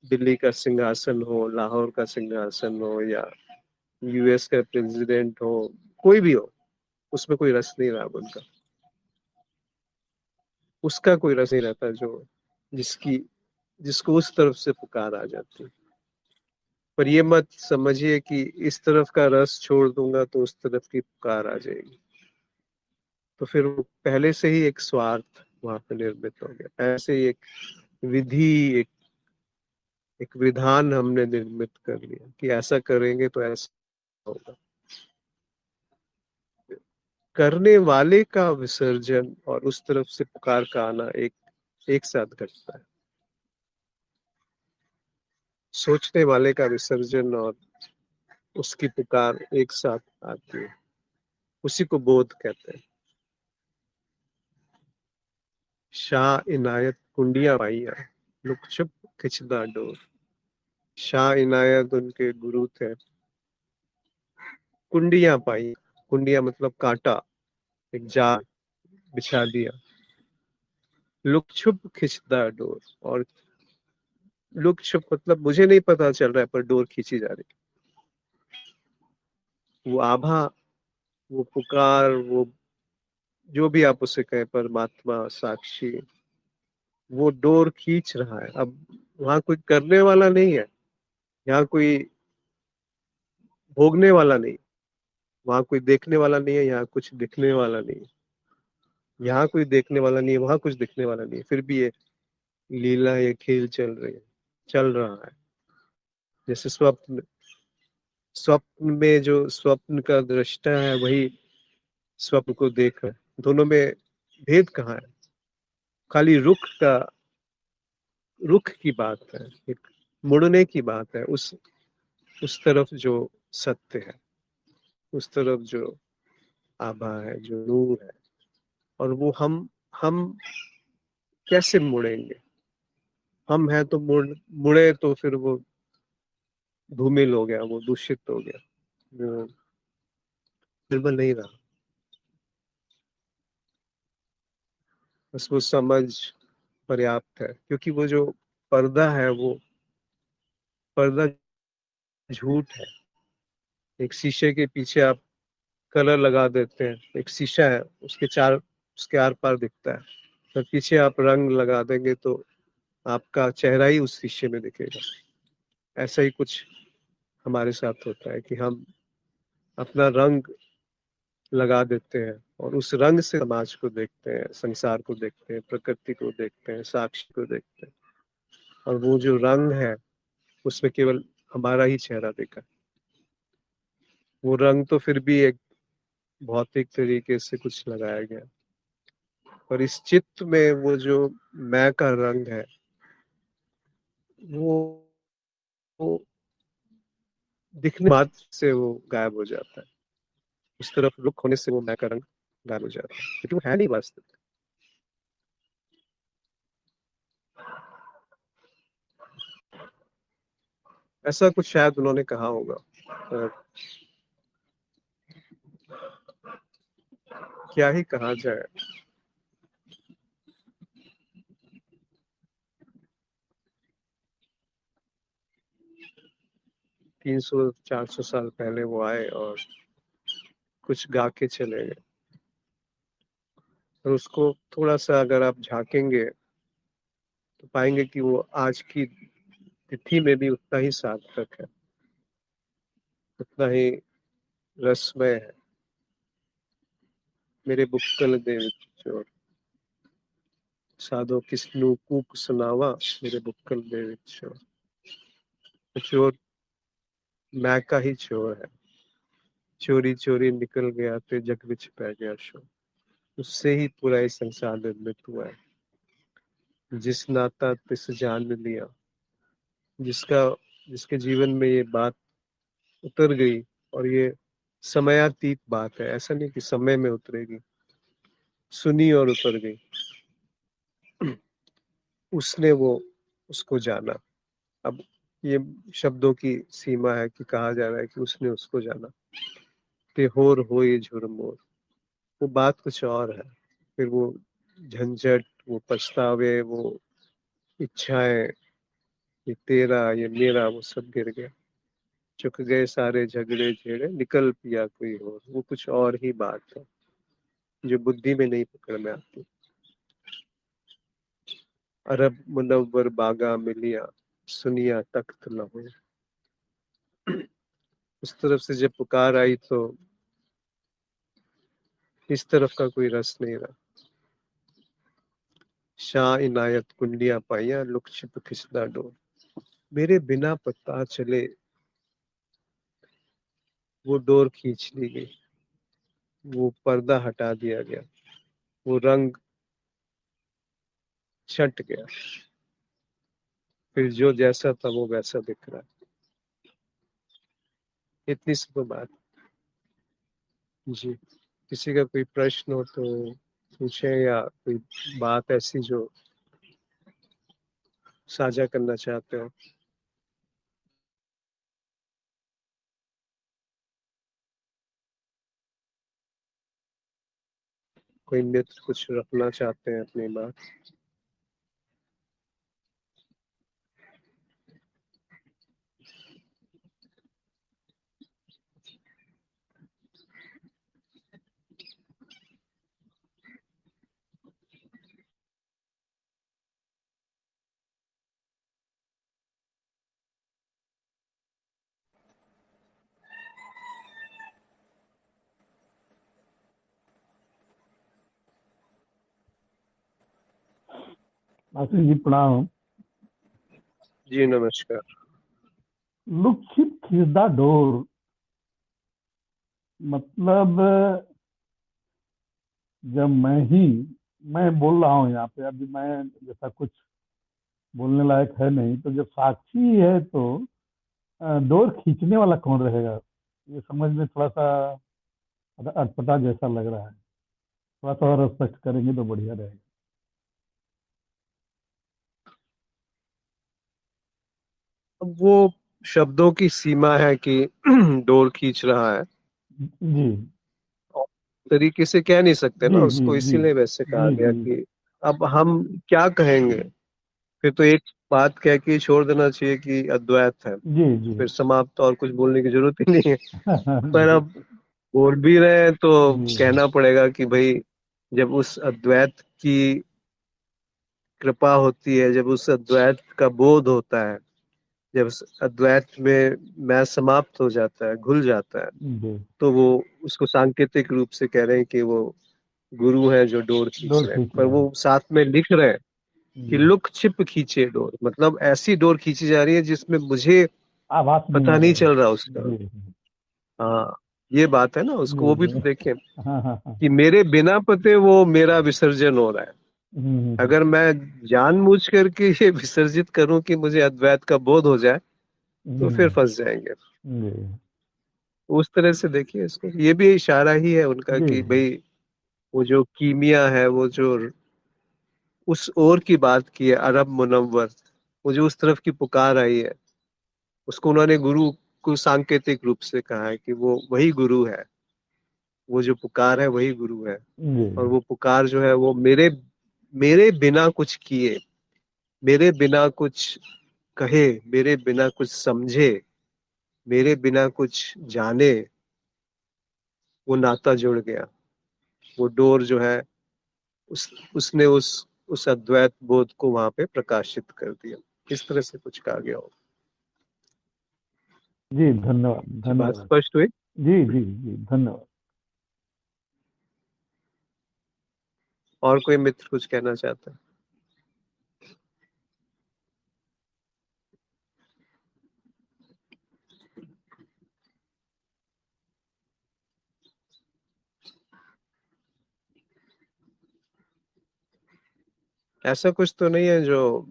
दिल्ली का सिंहासन हो, लाहौर का सिंहासन हो, या यूएस का प्रेसिडेंट हो, कोई भी हो, उसमें कोई रस नहीं रहा उनका। उसका कोई रस नहीं रहता जो जिसकी जिसको उस तरफ से पुकार आ जाती। पर ये मत समझिए कि इस तरफ का रस छोड़ दूंगा तो उस तरफ की पुकार आ जाएगी। तो फिर वो पहले से ही एक स्वार्थ वहां पे निर्मित हो गया। ऐसे ही एक विधि, एक एक विधान हमने निर्मित कर लिया कि ऐसा करेंगे तो ऐसा होगा। करने वाले का विसर्जन और उस तरफ से पुकार का आना एक साथ घटता है। सोचने वाले का विसर्जन और उसकी पुकार एक साथ आती है, उसी को बोध कहते हैं। शाह इनायत कुंडिया पाइया, लुक छुप खिंचदा डोर। शाह इनायत उनके गुरु थे। कुंडिया पाई, कुंडिया मतलब कांटा, एक जाल बिछा दिया। लुक छुप खिंचदा डोर, और लुक छुप मतलब मुझे नहीं पता चल रहा है पर डोर खींची जा रही है। वो आभा, वो पुकार, वो जो भी आप उसे कहें, परमात्मा, साक्षी, वो डोर खींच रहा है। अब वहां कोई करने वाला नहीं है, यहाँ कोई भोगने वाला नहीं, वहां कोई देखने वाला नहीं है, यहाँ कुछ दिखने वाला नहीं है। यहाँ कोई देखने वाला नहीं है, वहां कुछ दिखने वाला नहीं है, फिर भी ये लीला, ये खेल चल रही है, चल रहा है। जैसे स्वप्न, स्वप्न में जो स्वप्न का दृष्टा है वही स्वप्न को देख रहा है। दोनों में भेद कहाँ है? खाली रुख की बात है, एक मुड़ने की बात है, उस तरफ जो सत्य है, उस तरफ जो आभा है, जो नूर है। और वो हम कैसे मुड़ेंगे? हम हैं तो मुड़े तो फिर वो धूमिल हो गया, वो दूषित हो गया, वो निर्मल नहीं रहा। बस वो समझ पर्याप्त है, क्योंकि वो जो पर्दा है, वो पर्दा झूठ है। एक शीशे के पीछे आप कलर लगा देते हैं, एक शीशा है, उसके आर पार दिखता है। तो पीछे आप रंग लगा देंगे तो आपका चेहरा ही उस शीशे में दिखेगा। ऐसा ही कुछ हमारे साथ होता है कि हम अपना रंग लगा देते हैं और उस रंग से समाज को देखते हैं, संसार को देखते हैं, प्रकृति को देखते हैं, साक्षी को देखते हैं। और वो जो रंग है, उसमें केवल हमारा ही चेहरा दिखा। वो रंग तो फिर भी एक भौतिक तरीके से कुछ लगाया गया, और इस चित्त में वो जो मैं का रंग है, वो, वो दिखने मात्र से वो गायब हो जाता है। उस तरफ रुख होने से वो मैं का रंग गायब हो जाता है, क्योंकि वो है नहीं वास्तव। ऐसा कुछ शायद उन्होंने कहा होगा। क्या ही कहा जाए। 300-400 साल पहले वो आए और कुछ गा के चले गए। और उसको थोड़ा सा अगर आप झांकेंगे तो पाएंगे कि वो आज की तिथि में भी उतना ही सार्थक है, उतना ही रसमय है। मेरे बुक्कल दे विच साधो किसनु कूक सुनावा, मेरे बुक्कल दे विच चोर मैं का ही चोर है। चोरी चोरी निकल गया ते जग विच पै गया शोर। उससे ही पूरा ये संसार निर्मित हुआ है। जिस नाता तिस जान लिया, जिसका जिसके जीवन में ये बात उतर गई और ये समयातीत बात है, ऐसा नहीं कि समय में उतरेगी। सुनी और उतर गई। उसने वो उसको जाना। अब ये शब्दों की सीमा है कि कहा जा रहा है कि उसने उसको जाना। होर हो ये झुरमोर, वो बात कुछ और है। फिर वो झंझट, वो पछतावे, वो इच्छाएं, ये तेरा ये मेरा, वो सब गिर गया। चुक गए सारे झगड़े झेड़े, निकल पिया कोई और, वो कुछ और ही बात है जो बुद्धि में नहीं पकड़ में आती। अरब मुनव्वर बागा मिलिया, सुनिया तख्त न हो। उस तरफ से जब पुकार आई तो इस तरफ का कोई रस नहीं रहा। शाह इनायत कुंडिया पाइया, लुक छिप खिसदा डोर। मेरे बिना पता चले वो डोर खींच ली गई, वो पर्दा हटा दिया गया, वो रंग छट गया। फिर जो जैसा था वो वैसा दिख रहा है। इतनी सी तो बात। जी, किसी का कोई प्रश्न हो तो पूछें, या कोई बात ऐसी जो साझा करना चाहते हो। कोई मित्र कुछ रखना चाहते हैं अपनी बात। आशीष जी प्रणाम। जी नमस्कार। लुक खिसदा डोर मतलब जब मैं बोल रहा हूँ यहाँ पे, अभी मैं जैसा कुछ बोलने लायक है नहीं, तो जब साक्षी है तो डोर खींचने वाला कौन रहेगा? ये समझ में थोड़ा सा अटपटा जैसा लग रहा है। थोड़ा सा और स्पष्ट करेंगे तो बढ़िया रहेगा। अब वो शब्दों की सीमा है कि डोर खींच रहा है, जी और तरीके से कह नहीं सकते ना जी जी उसको, जी इसीलिए वैसे कहा जी गया जी कि अब हम क्या कहेंगे। फिर तो एक बात कह के छोड़ देना चाहिए कि अद्वैत है, जी जी फिर समाप्त, और कुछ बोलने की जरूरत ही नहीं है। पर जी अब बोल भी रहे हैं तो जी कहना पड़ेगा कि भाई, जब उस अद्वैत की कृपा होती है, जब उस अद्वैत का बोध होता है, जब उस अद्वैत में मैं समाप्त हो जाता है, घुल जाता है, जी। तो वो उसको सांकेतिक रूप से कह रहे हैं कि वो गुरु है जो डोर खींच डोर रहे हैं। खींच पर रहा है। वो साथ में लिख रहे हैं कि जी। लुक छिप खींचे डोर, मतलब ऐसी डोर खींची जा रही है जिसमें मुझे आभास नहीं पता नहीं आएगा। चल रहा उसका। जी हाँ, ये बात है ना, उसको जी वो भी जी। तो देखें हाँ हाँ हाँ। कि मेरे बिना पते वो मेरा विसर्जन हो रहा है। हम्म। अगर मैं जानबूझ करके ये विसर्जित करूं कि मुझे अद्वैत का बोध हो जाए, तो फिर हम्म, फंस जाएंगे। जी उस तरह से देखिए इसको, ये भी इशारा ही है उनका जी कि भाई, वो जो कीमिया है, वो जो उस ओर की बात की है, अरब मुनव्वर, वो जो उस तरफ की पुकार आई है, उसको उन्होंने गुरु को सांकेतिक रूप से कहा है कि वो वही गुरु है। वो जो पुकार है वही गुरु है। जी और वो पुकार जो है वो मेरे मेरे बिना कुछ किए, मेरे बिना कुछ कहे, मेरे बिना कुछ समझे, मेरे बिना कुछ जाने, वो नाता जुड़ गया। वो डोर जो है, उसने उस अद्वैत बोध को वहां पे प्रकाशित कर दिया। इस तरह से कुछ कहा गया हो। जी। धन्यवाद जी, बात धन्यवाद। स्पष्ट हुई। जी जी जी धन्यवाद। और कोई मित्र कुछ कहना चाहता है। ऐसा कुछ तो नहीं है जो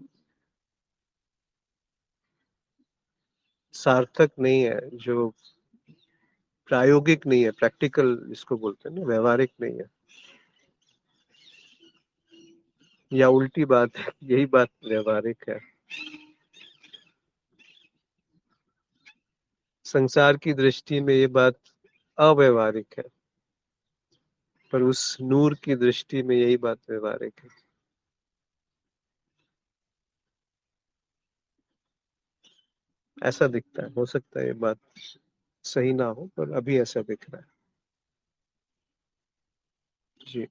सार्थक नहीं है, जो प्रायोगिक नहीं है, प्रैक्टिकल जिसको बोलते हैं ना, व्यवहारिक नहीं है। या उल्टी बात है, यही बात व्यवहारिक है। संसार की दृष्टि में ये बात अव्यवहारिक है, पर उस नूर की दृष्टि में यही बात व्यवहारिक है। ऐसा दिखता है, हो सकता है ये बात सही ना हो, पर अभी ऐसा दिख रहा है जी।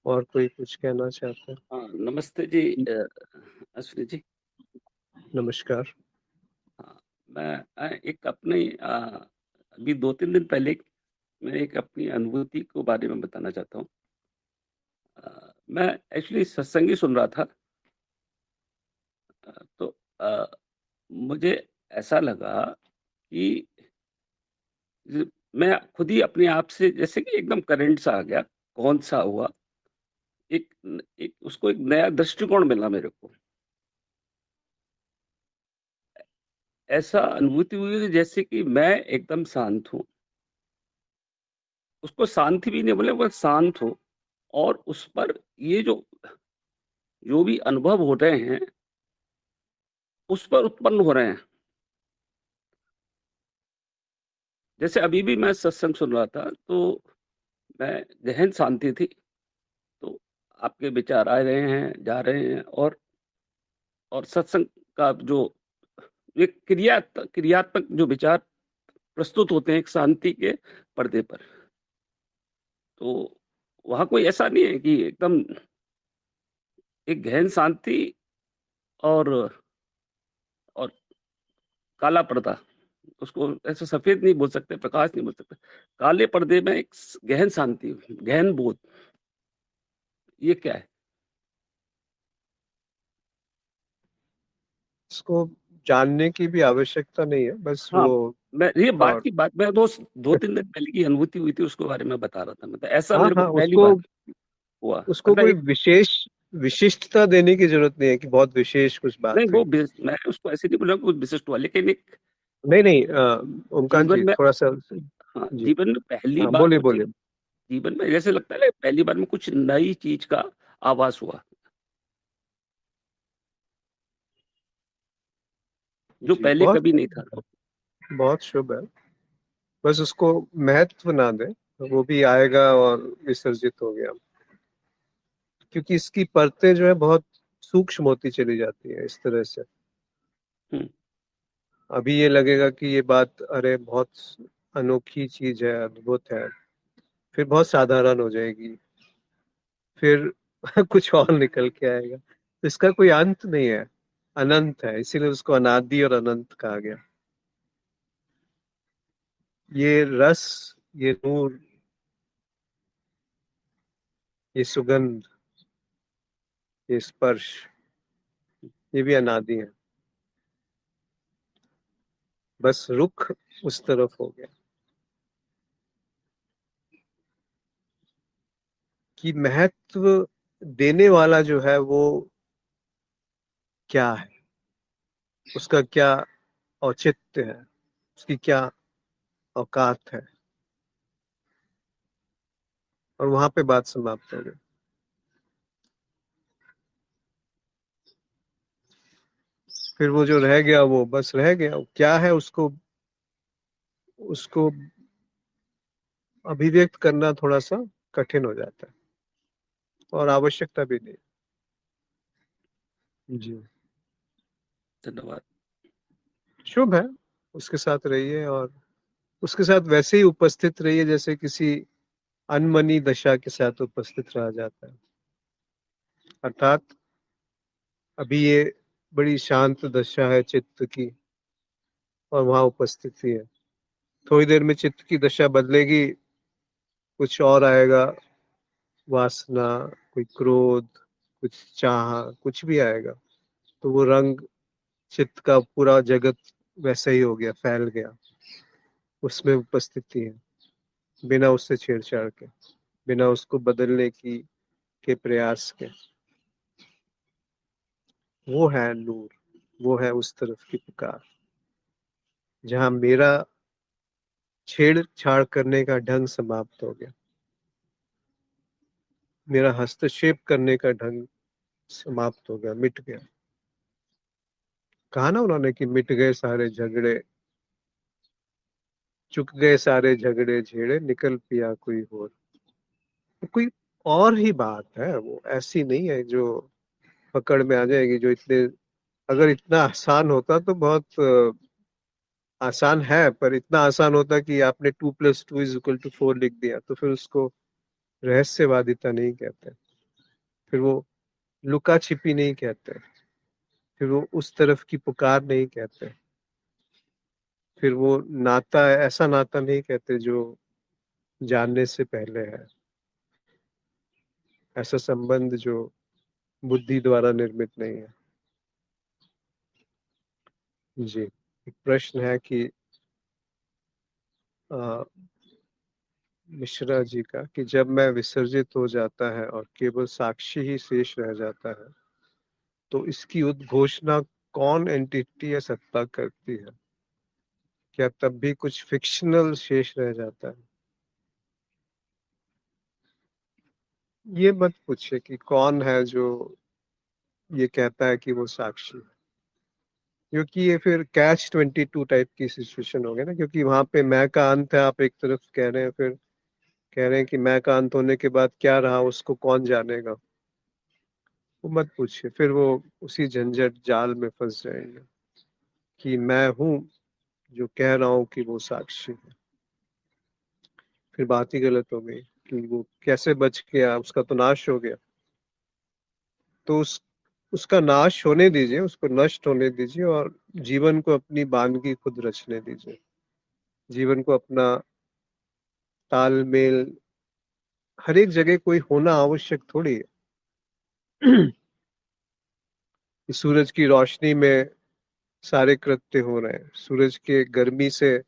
और कोई कुछ कहना चाहता है? हाँ, नमस्ते जी अश्विनी जी। नमस्कार। हाँ, मैं एक अपनी अभी 2-3 दिन पहले मैं एक अपनी अनुभूति को बारे में बताना चाहता हूँ। मैं एक्चुअली सत्संग ही सुन रहा था। तो अ, मुझे ऐसा लगा कि ज मैं खुद ही अपने आप से जैसे कि एकदम करंट सा आ गया, कौन-सा हुआ, एक उसको एक नया दृष्टिकोण मिला मेरे को। ऐसा अनुभूति हुई जैसे कि मैं एकदम शांत हूँ। उसको शांति भी नहीं बोले, बस शांत हो और उस पर ये जो जो भी अनुभव हो रहे हैं, उस पर उत्पन्न हो रहे हैं। जैसे अभी भी मैं सत्संग सुन रहा था, तो मैं गहन शांति थी, तो आपके विचार आ रहे हैं, जा रहे हैं और सत्संग का जो एक क्रियात्मक जो विचार प्रस्तुत होते हैं एक शांति के पर्दे पर। तो वहाँ कोई ऐसा नहीं है कि एकदम एक गहन शांति और और काला पर्दा, उसको ऐसे सफ़ेद नहीं बोल सकते, प्रकाश नहीं बोल सकते। काले पर्दे में एक गहन शांति, गहन बोध, ये क्या है? इसको जानने की भी आवश्यकता नहीं है, बस हाँ, वो मैं ये बात थॉट। की बात मैं 2-3 दिन पहले की अनुभूति हुई थी, उसके बारे में बता रहा था। मतलब ऐसा हाँ मेरे को हाँ, पहली उसको बार हुआ। उसको मतलब कोई एक विशेष विशिष्टता देने की जरूरत नहीं है कि बहुत विशेष कुछ नहीं बात वो हुई। मैं उसको ऐसे नहीं बोल रहा हूँ कुछ विशिष्ट हुआ, लेकिन एक नहीं नहीं, ओमकांत जीवन जी में थोड़ा सा। हाँ, जी। जीवन में पहली हाँ, बार बोलिए कुछ बोलिए। जीवन में जैसे लगता है ना पहली बार में कुछ नई चीज़ का आभास हुआ, जो जी, पहले बहुत कभी नहीं था। बहुत शुभ है। बस उसको महत्व ना दे, तो वो भी आएगा और विसर्जित हो गया, क्योंकि इसकी परतें जो है बहुत सूक्ष्म होती चली जाती है इस तरह से। हुँ, अभी ये लगेगा कि ये बात अरे बहुत अनोखी चीज है, अद्भुत है, फिर बहुत साधारण हो जाएगी, फिर कुछ और निकल के आएगा। तो इसका कोई अंत नहीं है, अनंत है, इसीलिए उसको अनादि और अनंत कहा गया। ये रस, ये नूर, ये सुगंध, ये स्पर्श, ये भी अनादि है। बस रुख उस तरफ हो गया कि महत्व देने वाला जो है वो क्या है, उसका क्या औचित्य है, उसकी क्या औकात है, और वहां पे बात समाप्त हो गई। फिर वो जो रह गया वो बस रह गया, क्या है उसको उसको अभिव्यक्त करना थोड़ा सा कठिन हो जाता है, और आवश्यकता भी नहीं। जी। धन्यवाद। शुभ है, उसके साथ रहिए, और उसके साथ वैसे ही उपस्थित रहिए जैसे किसी अनमनी दशा के साथ उपस्थित रहा जाता है। अर्थात अभी ये बड़ी शांत दशा है चित्त की, और वहां उपस्थिति है। थोड़ी देर में चित्त की दशा बदलेगी, कुछ और आएगा, वासना, कोई क्रोध, कुछ चाह, कुछ भी आएगा, तो वो रंग चित्त का पूरा जगत वैसा ही हो गया, फैल गया, उसमें उपस्थिति है, बिना उससे छेड़छाड़ के, बिना उसको बदलने की के प्रयास के। वो है नूर, वो है उस तरफ की पुकार, जहां मेरा छेड़छाड़ करने का ढंग समाप्त हो गया, मेरा हस्तक्षेप करने का ढंग समाप्त हो गया, मिट गया। कहा ना उन्होंने कि मिट गए सारे झगड़े, चुक गए सारे झगड़े झेड़े, निकल पिया कोई और। तो कोई और ही बात है, वो ऐसी नहीं है जो पकड़ में आ जाएगी, जो इतने, अगर इतना आसान होता तो बहुत आसान है, पर इतना आसान होता कि आपने 2+2=4 लिख दिया, तो फिर उसको रहस्यवादिता नहीं कहते, फिर वो लुका छिपी नहीं कहते, फिर वो उस तरफ की पुकार नहीं कहते, फिर वो नाता, ऐसा नाता नहीं कहते जो जानने से पहले है, ऐसा संबंध जो बुद्धि द्वारा निर्मित नहीं है। जी, एक प्रश्न है कि अ, मिश्रा जी का, कि जब मैं विसर्जित हो जाता है और केवल साक्षी ही शेष रह जाता है, तो इसकी उद्घोषणा कौन एंटिटी या सत्ता करती है? क्या तब भी कुछ फिक्शनल शेष रह जाता है? ये मत पूछिए कि कौन है जो ये कहता है कि वो साक्षी है, क्योंकि ये फिर कैच 22 टाइप की सिचुएशन हो गई ना, क्योंकि वहां पे मैं का अंत है, आप एक तरफ कह रहे हैं, फिर कह रहे हैं कि मैं का अंत होने के बाद क्या रहा उसको कौन जानेगा। वो मत पूछिए, फिर वो उसी झंझट जाल में फंस जाएंगे कि मैं हूं जो कह रहा हूं कि वो साक्षी है। फिर बात ही गलत हो गई कि वो कैसे बच गया, उसका तो नाश हो गया। तो उसका नाश होने दीजिए, उसको नष्ट होने दीजिए, और जीवन को अपनी बानगी खुद रचने दीजिए, जीवन को अपना तालमेल, हर एक जगह कोई होना आवश्यक थोड़ी है। कि सूरज की रोशनी में सारे कृत्य हो रहे हैं, सूरज के गर्मी से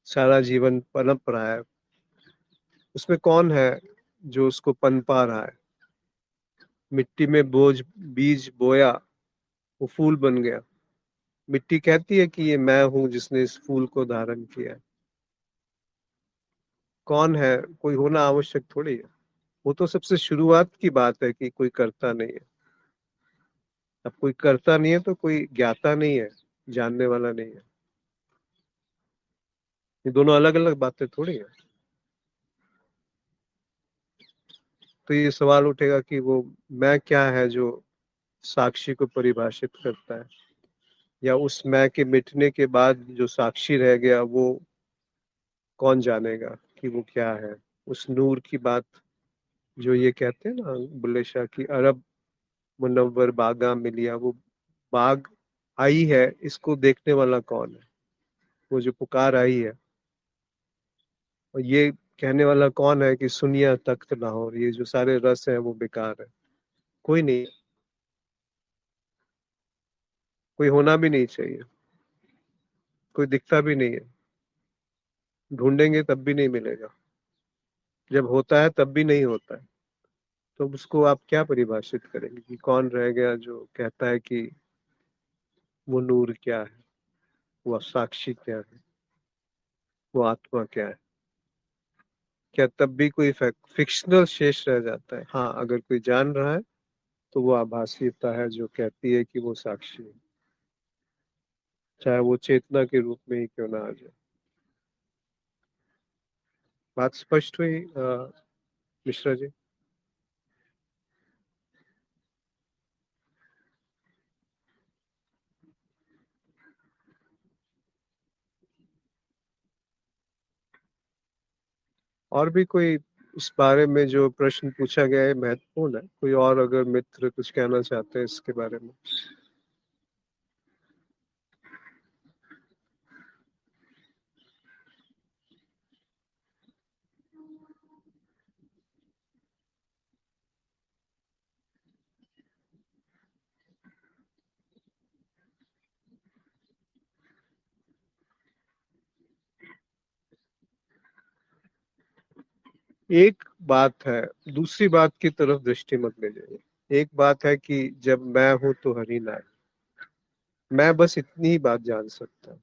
सारा जीवन पनप रहा है, उसमें कौन है जो उसको पनपा रहा है? मिट्टी में बोझ बीज बोया, वो फूल बन गया, मिट्टी कहती है कि ये मैं हूं जिसने इस फूल को धारण किया है। कौन है? कोई होना आवश्यक थोड़ी है, वो तो सबसे शुरुआत की बात है कि कोई करता नहीं है। अब कोई करता नहीं है तो कोई ज्ञाता नहीं है, जानने वाला नहीं है। ये दोनों अलग अलग बातें थोड़ी है। तो ये सवाल उठेगा कि वो मैं क्या है जो साक्षी को परिभाषित करता है, या उस मैं के मिटने के बाद जो साक्षी रह गया वो कौन जानेगा कि वो क्या है? उस नूर की बात जो ये कहते हैं ना बुल्ले शाह की, अरब मुनव्वर बागा मिलिया, वो बाग आई है, इसको देखने वाला कौन है? वो जो पुकार आई है, और ये कहने वाला कौन है कि सुनिया तख्त ना हो, और ये जो सारे रस है वो बेकार है? कोई नहीं, कोई होना भी नहीं चाहिए, कोई दिखता भी नहीं है, ढूंढेंगे तब भी नहीं मिलेगा, जब होता है तब भी नहीं होता है। तो उसको आप क्या परिभाषित करेंगे कि कौन रह गया जो कहता है कि वो नूर क्या है, वो साक्षी क्या है, वो आत्मा क्या है? क्या तब भी कोई फिक्शनल शेष रह जाता है? हाँ, अगर कोई जान रहा है तो वो आभासीता है जो कहती है कि वो साक्षी है, चाहे वो चेतना के रूप में ही क्यों ना आ जाए। बात स्पष्ट हुई मिश्रा जी? और भी कोई इस बारे में जो प्रश्न पूछा गया है महत्वपूर्ण है? कोई और अगर मित्र कुछ कहना चाहते हैं इसके बारे में? एक बात है, दूसरी बात की तरफ दृष्टि मत ले जाइए। एक बात है कि जब मैं हूं तो हरि ना है, मैं बस इतनी ही बात जान सकता हूं।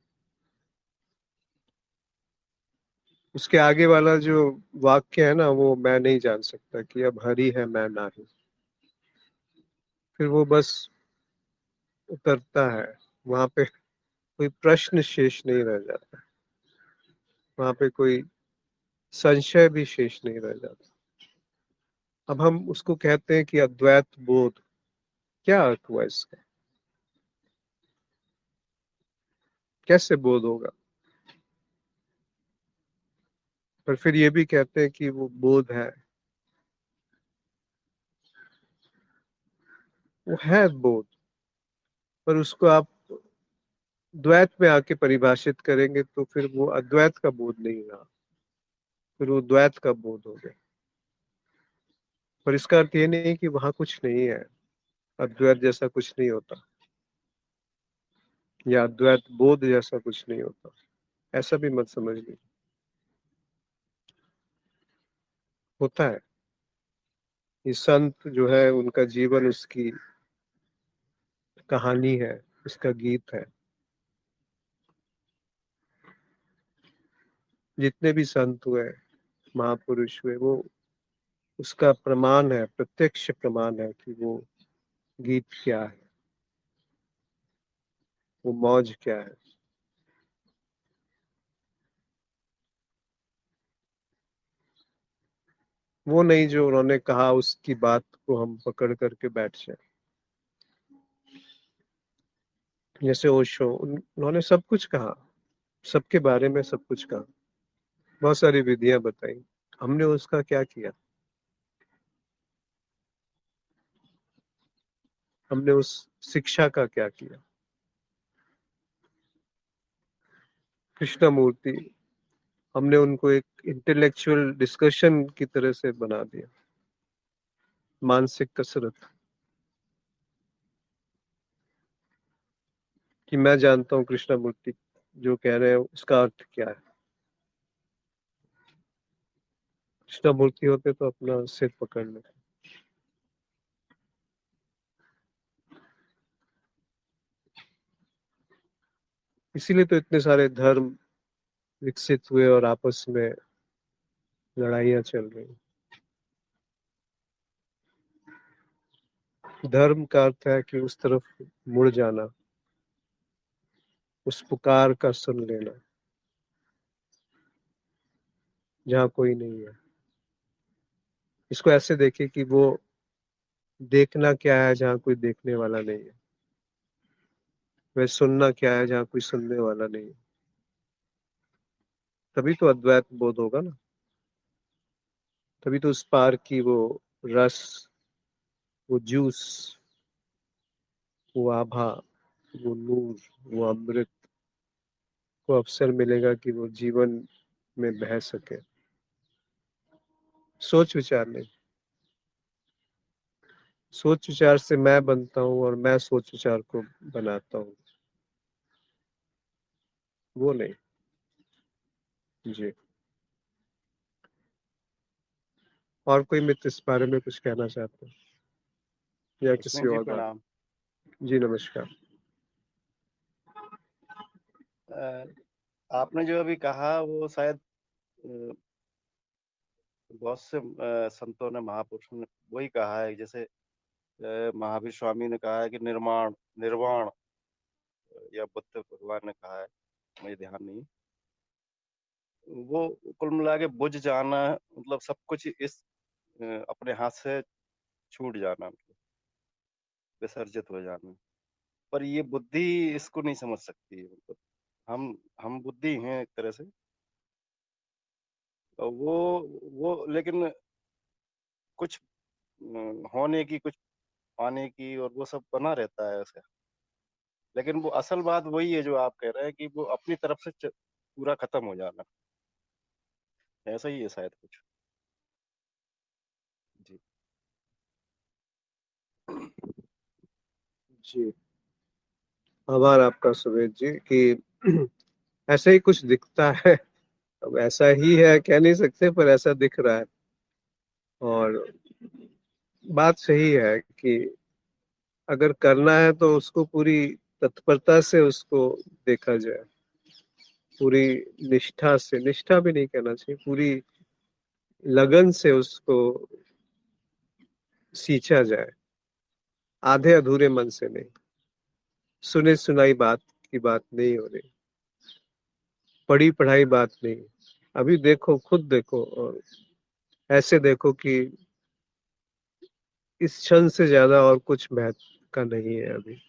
उसके आगे वाला जो वाक्य है ना, वो मैं नहीं जान सकता कि अब हरि है मैं नहीं। फिर वो बस उतरता है, वहां पे कोई प्रश्न शेष नहीं रह जाता, वहां पे कोई संशय भी शेष नहीं रह जाता। अब हम उसको कहते हैं कि अद्वैत बोध। क्या अर्थ हुआ इसका? कैसे बोध होगा? पर फिर ये भी कहते हैं कि वो बोध है। वो है बोध, पर उसको आप द्वैत में आके परिभाषित करेंगे तो फिर वो अद्वैत का बोध नहीं रहा, फिर वो द्वैत का बोध हो गया। पर इसका अर्थ ये नहीं कि वहां कुछ नहीं है, अद्वैत जैसा कुछ नहीं होता, या अद्वैत बोध जैसा कुछ नहीं होता, ऐसा भी मत समझ लीजिए। होता है। ये संत जो है, उनका जीवन उसकी कहानी है, उसका गीत है। जितने भी संत हुए, महापुरुष हुए, वो उसका प्रमाण है, प्रत्यक्ष प्रमाण है कि वो गीत क्या है, वो मौज क्या है। वो नहीं जो उन्होंने कहा उसकी बात को हम पकड़ करके बैठ जाए। जैसे ओशो, उन्होंने सब कुछ कहा, सबके बारे में सब कुछ कहा, बहुत सारी विधियां बताई। हमने उसका क्या किया? हमने उस शिक्षा का क्या किया? कृष्णमूर्ति, हमने उनको एक इंटेलेक्चुअल डिस्कशन की तरह से बना दिया, मानसिक कसरत, कि मैं जानता हूँ कृष्णमूर्ति जो कह रहे हैं उसका अर्थ क्या है। कृष्णमूर्ति होते तो अपना सिर पकड़ लेते। इसीलिए तो इतने सारे धर्म विकसित हुए और आपस में लड़ाइयां चल रही। धर्म का अर्थ है कि उस तरफ मुड़ जाना, उस पुकार का सुन लेना जहाँ कोई नहीं है। इसको ऐसे देखे कि वो देखना क्या है जहाँ कोई देखने वाला नहीं है, वह सुनना क्या है जहाँ कोई सुनने वाला नहीं है। तभी तो अद्वैत बोध होगा ना, तभी तो उस पार की वो रस, वो जूस, वो आभा, वो नूर, वो अमृत को अवसर मिलेगा कि वो जीवन में बह सके। सोच विचार नहीं, सोच विचार से मैं बनता हूँ और मैं सोच विचार को बनाता हूँ, वो नहीं। जी। और कोई मित्र इस बारे में कुछ कहना चाहते हैं या किसी कृष्ण जी और बात? प्रणाम। जी नमस्कार। अ, आपने जो अभी कहा वो शायद बहुत से संतों ने, महापुरुषों ने वही कहा है। जैसे महावीर स्वामी ने कहा है कि निर्माण निर्वाण, या बुद्ध भगवान ने कहा है, मुझे ध्यान नहीं। वो कुल मिला के बुझ जाना, मतलब सब कुछ इस अपने हाथ से छूट जाना, मतलब विसर्जित हो जाना। पर ये बुद्धि इसको नहीं समझ सकती है। मतलब हम बुद्धि हैं एक तरह से। तो वो लेकिन कुछ होने की, कुछ पाने की, और वो सब बना रहता है उसका। लेकिन वो असल बात वही है जो आप कह रहे हैं कि वो अपनी तरफ से पूरा खत्म हो जाना। ऐसा ही है शायद कुछ। जी। जी, आभार आपका सुवेद जी कि ऐसा ही कुछ दिखता है। अब ऐसा ही है कह नहीं सकते, पर ऐसा दिख रहा है। और बात सही है कि अगर करना है तो उसको पूरी तत्परता से उसको देखा जाए, पूरी निष्ठा से, निष्ठा भी नहीं कहना चाहिए, पूरी लगन से उसको सींचा जाए, आधे अधूरे मन से नहीं। सुने सुनाई बात की बात नहीं हो रही, पढ़ी पढ़ाई बात नहीं। अभी देखो, खुद देखो और ऐसे देखो कि इस क्षण से ज्यादा और कुछ महत्व का नहीं है अभी।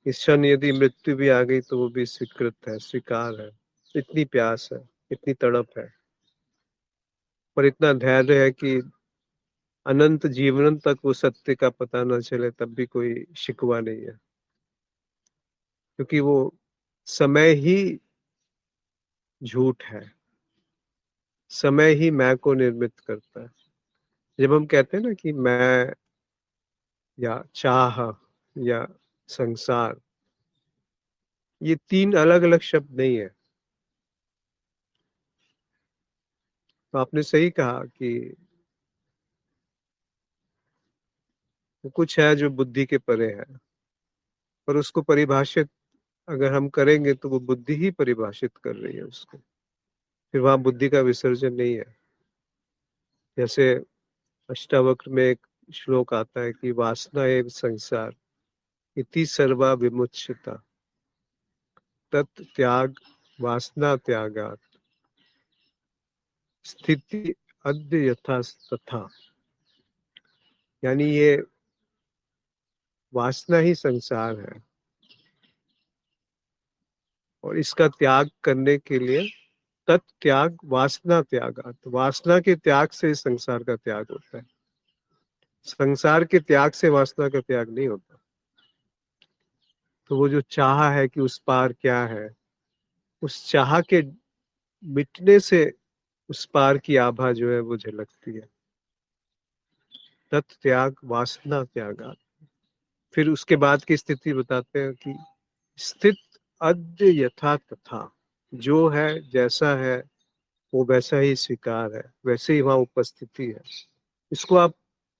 इस क्षण यदि मृत्यु भी आ गई तो वो भी स्वीकृत है, स्वीकार है। इतनी प्यास है, इतनी तड़प है, पर इतना धैर्य है कि अनंत जीवन तक वो सत्य का पता न चले तब भी कोई शिकवा नहीं है, क्योंकि वो समय ही झूठ है, समय ही मैं को निर्मित करता है। जब हम कहते हैं ना कि मैं या चाह या संसार, ये तीन अलग अलग शब्द नहीं है। तो आपने सही कहा कि कुछ है जो बुद्धि के परे है, पर उसको परिभाषित अगर हम करेंगे तो वो बुद्धि ही परिभाषित कर रही है उसको, फिर वहां बुद्धि का विसर्जन नहीं है। जैसे अष्टावक्र में एक श्लोक आता है कि वासना एव संसार इति सर्वा विमुच्यता, तत् त्याग वासना त्यागात् स्थिति अद्य यथा तथा। यानी ये वासना ही संसार है और इसका त्याग करने के लिए तत्त्याग वासना त्यागात्, वासना के त्याग से इस संसार का त्याग होता है। संसार के त्याग से वासना का त्याग नहीं होता। तो वो जो चाह है कि उस पार क्या है, उस चाह के मिटने से उस पार की आभा जो है वो झलकती है। तत् त्याग वासना त्यागा। फिर उसके बाद की स्थिति बताते हैं कि स्थित अद्य यथा तथा, जो है जैसा है वो वैसा ही स्वीकार है, वैसे ही वहां उपस्थिति है। इसको आप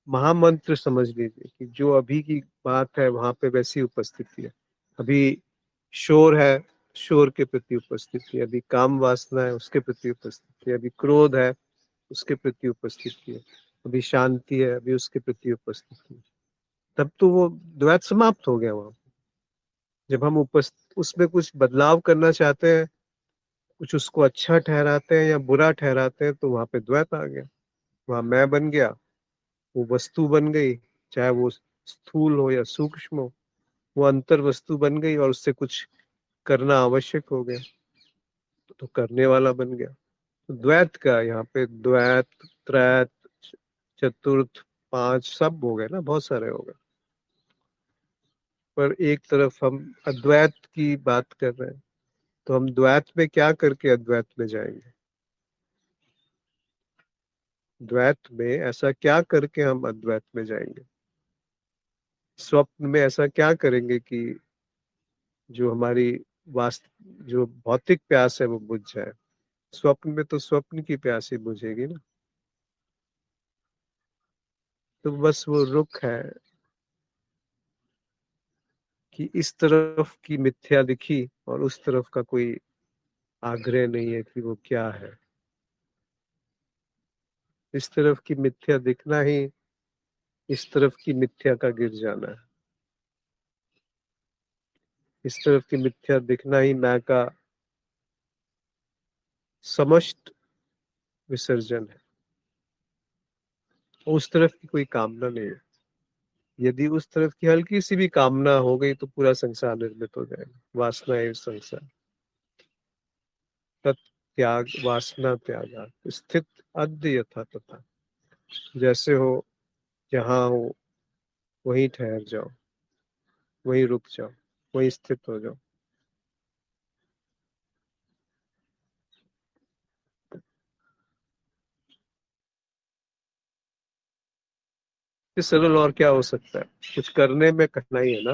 महामंत्र समझ लीजिए कि जो अभी की बात है वहां पे वैसी उपस्थिति है। अभी शोर है, शोर के प्रति उपस्थिति है। अभी काम वासना है, उसके प्रति उपस्थिति है। अभी क्रोध है, उसके प्रति उपस्थिति है। अभी शांति है, अभी उसके प्रति उपस्थिति है। तब तो वो द्वैत समाप्त हो गया वहां। जब हम उसमें कुछ बदलाव करना चाहते हैं, कुछ उसको अच्छा ठहराते हैं या बुरा ठहराते हैं, तो वहां पे द्वैत आ गया। वहां मैं बन गया, वो वस्तु बन गई, चाहे वो स्थूल हो या सूक्ष्म हो, वो अंतर वस्तु बन गई और उससे कुछ करना आवश्यक हो गया, तो करने वाला बन गया। तो द्वैत का यहाँ पे द्वैत, त्रैत, चतुर्थ, पांच सब हो गए ना, बहुत सारे हो गए। पर एक तरफ हम अद्वैत की बात कर रहे हैं, तो हम द्वैत में क्या करके अद्वैत में जाएंगे? द्वैत में ऐसा क्या करके हम अद्वैत में जाएंगे? स्वप्न में ऐसा क्या करेंगे कि जो हमारी वास्त जो भौतिक प्यास है वो बुझ जाए? स्वप्न में तो स्वप्न की प्यास ही बुझेगी ना। तो बस वो रुख है कि इस तरफ की मिथ्या दिखी और उस तरफ का कोई आग्रह नहीं है कि वो क्या है। इस तरफ की मिथ्या दिखना ही इस तरफ की मिथ्या का गिर जाना है। इस तरफ की मिथ्या दिखना ही मैं का समस्त विसर्जन है। उस तरफ की कोई कामना नहीं है। यदि उस तरफ की हल्की सी भी कामना हो गई तो पूरा संसार निर्मित हो जाएगा। वासना एवं संसार, तत्याग वासना त्यागा स्थित अद्य यथा तथा। जैसे हो, जहां हो वहीं ठहर जाओ, वहीं रुक जाओ, वहीं स्थित हो जाओ। इससे सरल और क्या हो सकता है? कुछ करने में कठिनाई है ना,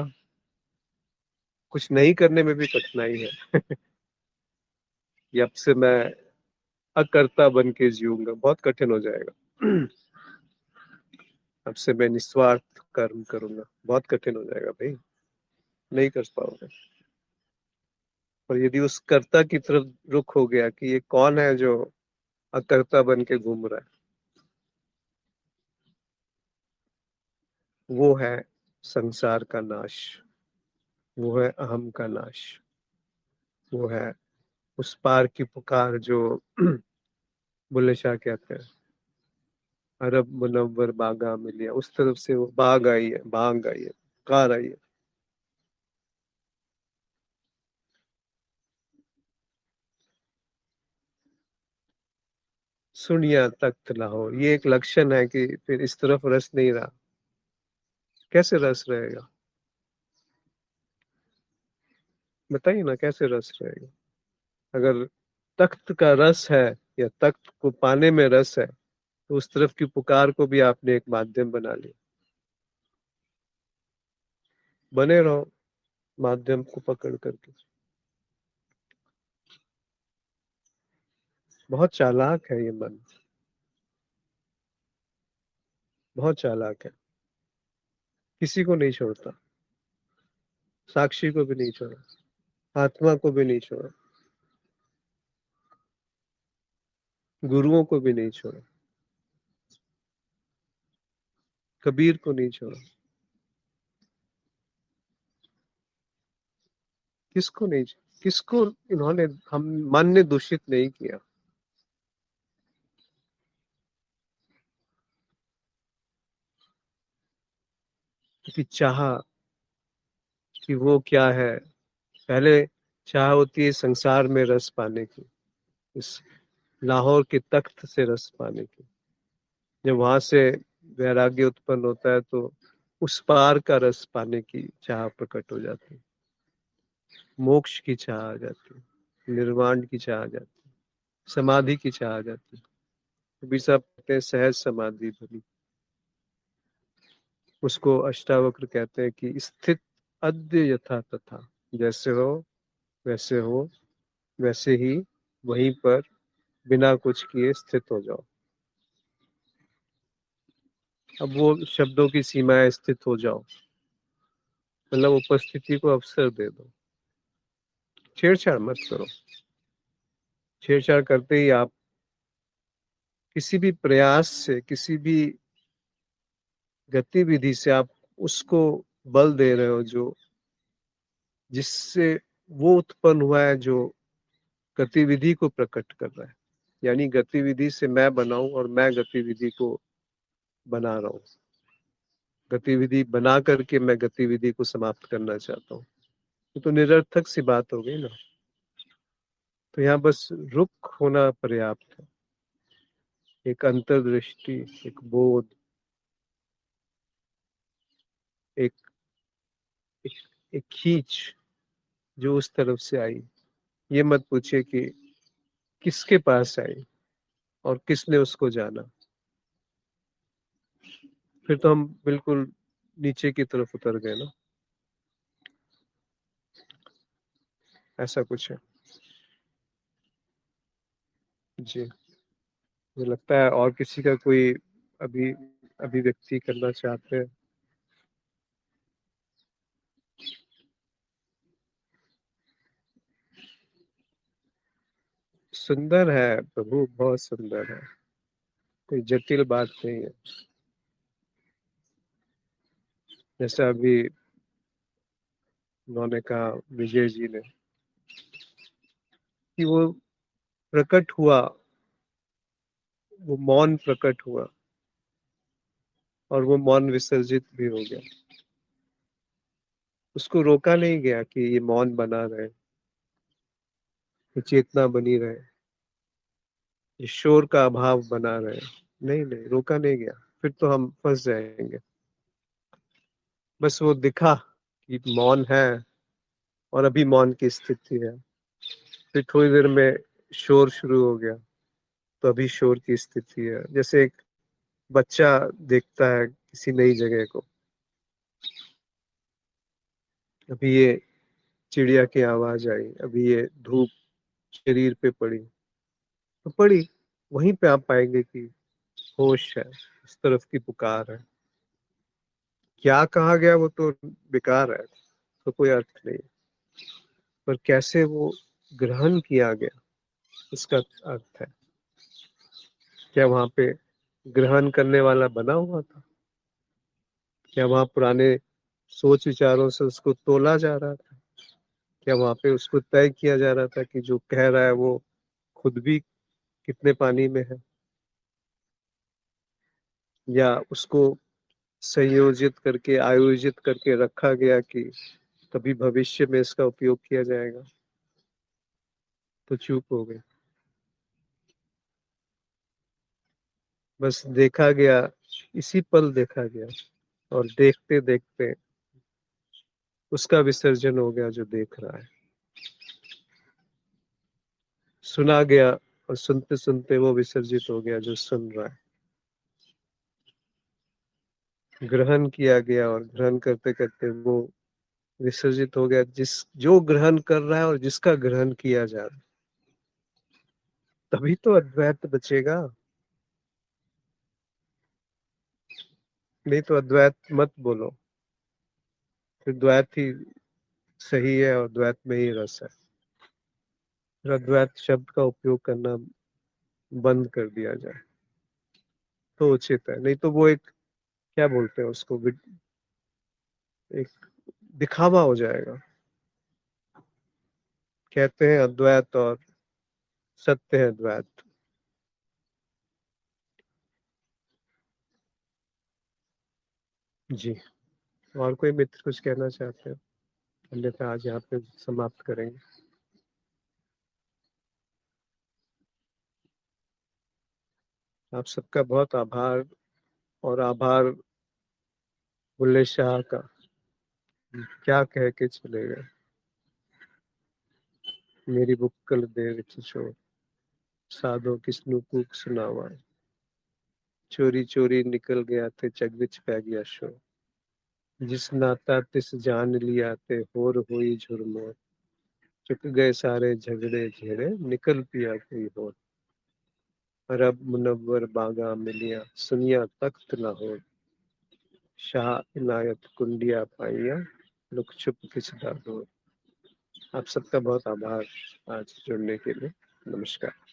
कुछ नहीं करने में भी कठिनाई है। जब से मैं अकर्ता बन के जीऊंगा, बहुत कठिन हो जाएगा। अब से मैं निस्वार्थ कर्म करूंगा, बहुत कठिन हो जाएगा भाई, नहीं कर पाओगे। और यदि उस कर्ता की तरफ रुख हो गया कि ये कौन है जो अकर्ता बन के घूम रहा है, वो है संसार का नाश, वो है अहम का नाश, वो है उस पार की पुकार जो बुल्ले शाह कहते हैं, अरब मुनव्वर बागा मिलिया, उस तरफ से वो बाग आई है, बांग आई है, कार आई है। सुनिया तख्त लाहौर, ये एक लक्षण है कि फिर इस तरफ रस नहीं रहा। कैसे रस रहेगा, बताइए ना, कैसे रस रहेगा? अगर तख्त का रस है या तख्त को पाने में रस है, तो उस तरफ की पुकार को भी आपने एक माध्यम बना लिया। बने रहो माध्यम को पकड़ करके। बहुत चालाक है ये मन, बहुत चालाक है, किसी को नहीं छोड़ता, साक्षी को भी नहीं छोड़ा, आत्मा को भी नहीं छोड़ा, गुरुओं को भी नहीं छोड़ा, कबीर को नहीं छोड़ा, किसको नहीं, किसको इन्होंने, हम मन ने दूषित नहीं किया। कि चाह कि वो क्या है, पहले चाह होती है संसार में रस पाने की, इस लाहौर के तख्त से रस पाने की। जब वहां से वैराग्य उत्पन्न होता है तो उस पार का रस पाने की चाह प्रकट हो जाती है, मोक्ष की चाह आ जाती है, निर्वाण की चाह आ जाती है, समाधि की चाह आ जाती है। कबीर साहब कहते हैं सहज समाधि भली, उसको अष्टावक्र कहते हैं कि स्थित अद्य यथा तथा, जैसे हो वैसे हो, वैसे ही वहीं पर बिना कुछ किए स्थित हो जाओ। अब वो शब्दों की सीमाएं, स्थित हो जाओ मतलब उपस्थिति को अवसर दे दो, छेड़छाड़ मत करो। छेड़छाड़ करते ही आप किसी भी प्रयास से, किसी भी गतिविधि से आप उसको बल दे रहे हो जो, जिससे वो उत्पन्न हुआ है जो गतिविधि को प्रकट कर रहा है। यानी गतिविधि से मैं बनाऊं और मैं गतिविधि को बना रहा हूं, गतिविधि बना करके मैं गतिविधि को समाप्त करना चाहता हूँ, तो निरर्थक सी बात हो गई ना। तो यहाँ बस रुक होना पर्याप्त है, एक अंतर्दृष्टि, एक बोध, एक एक, एक खींच जो उस तरफ से आई। ये मत पूछिए कि किसके पास आई और किसने उसको जाना, फिर तो हम बिल्कुल नीचे की तरफ उतर गए ना। ऐसा कुछ है जी। मुझे लगता है और किसी का कोई अभी अभिव्यक्ति करना चाहते हैं। सुंदर है प्रभु, बहुत सुंदर है, कोई जटिल बात नहीं है। जैसा अभी उन्होंने कहा विजय जी ने कि वो प्रकट हुआ, वो मौन प्रकट हुआ और वो मौन विसर्जित भी हो गया। उसको रोका नहीं गया कि ये मौन बना रहे, ये चेतना बनी रहे, ये शोर का अभाव बना रहे। नहीं नहीं, रोका नहीं गया, फिर तो हम फंस जाएंगे। बस वो दिखा कि मौन है और अभी मौन की स्थिति है, फिर थोड़ी देर में शोर शुरू हो गया तो अभी शोर की स्थिति है। जैसे एक बच्चा देखता है किसी नई जगह को, अभी ये चिड़िया की आवाज आई, अभी ये धूप शरीर पे पड़ी, तो पढ़ी, वहीं पे आप पाएंगे कि होश है, इस तरफ की पुकार है। क्या कहा गया वो तो बेकार है, तो कोई अर्थ नहीं, पर कैसे वो ग्रहण किया गया इसका अर्थ है। क्या वहां पे ग्रहण करने वाला बना हुआ था? क्या वहां पुराने सोच विचारों से उसको तोला जा रहा था? क्या वहां पे उसको तय किया जा रहा था कि जो कह रहा है वो खुद भी कितने पानी में है? या उसको संयोजित करके आयोजित करके रखा गया कि कभी भविष्य में इसका उपयोग किया जाएगा? तो चूक हो गई। बस देखा गया, इसी पल देखा गया, और देखते देखते उसका विसर्जन हो गया जो देख रहा है। सुना गया और सुनते सुनते वो विसर्जित हो गया जो सुन रहा है। ग्रहण किया गया और ग्रहण करते करते वो विसर्जित हो गया जो ग्रहण कर रहा है और जिसका ग्रहण किया जा रहा है। तभी तो अद्वैत बचेगा। नहीं तो अद्वैत मत बोलो, फिर द्वैत ही सही है और द्वैत में ही रस है। फिर अद्वैत शब्द का उपयोग करना बंद कर दिया जाए तो उचित है। नहीं तो वो एक, क्या बोलते हैं उसको, एक दिखावा हो जाएगा। कहते हैं अद्वैत और सत्य है द्वैत। जी, और कोई मित्र कुछ कहना चाहते हैं? अन्यथा आज यहाँ पे समाप्त करेंगे। आप सबका बहुत आभार, और आभार बुल्ले शाह का, क्या कह के चले गए। मेरी बुक्कल दे विच छोड़, साधो किसनु कूक सुनावा, चोरी चोरी निकल गया थे जग विच पै गया शोर, जिस नाता तिस जान लिया ते होर होई झुरमोर, चुक गए सारे झगड़े झेड़े निकल पिया कोई होर, अरब मुनव्वर बागा मिलिया सुनिया तख्त लाहौर, शाह इनायत कुंडिया पाइया लुक छुप किस दा दूर। आप सबका बहुत आभार आज जुड़ने के लिए। नमस्कार।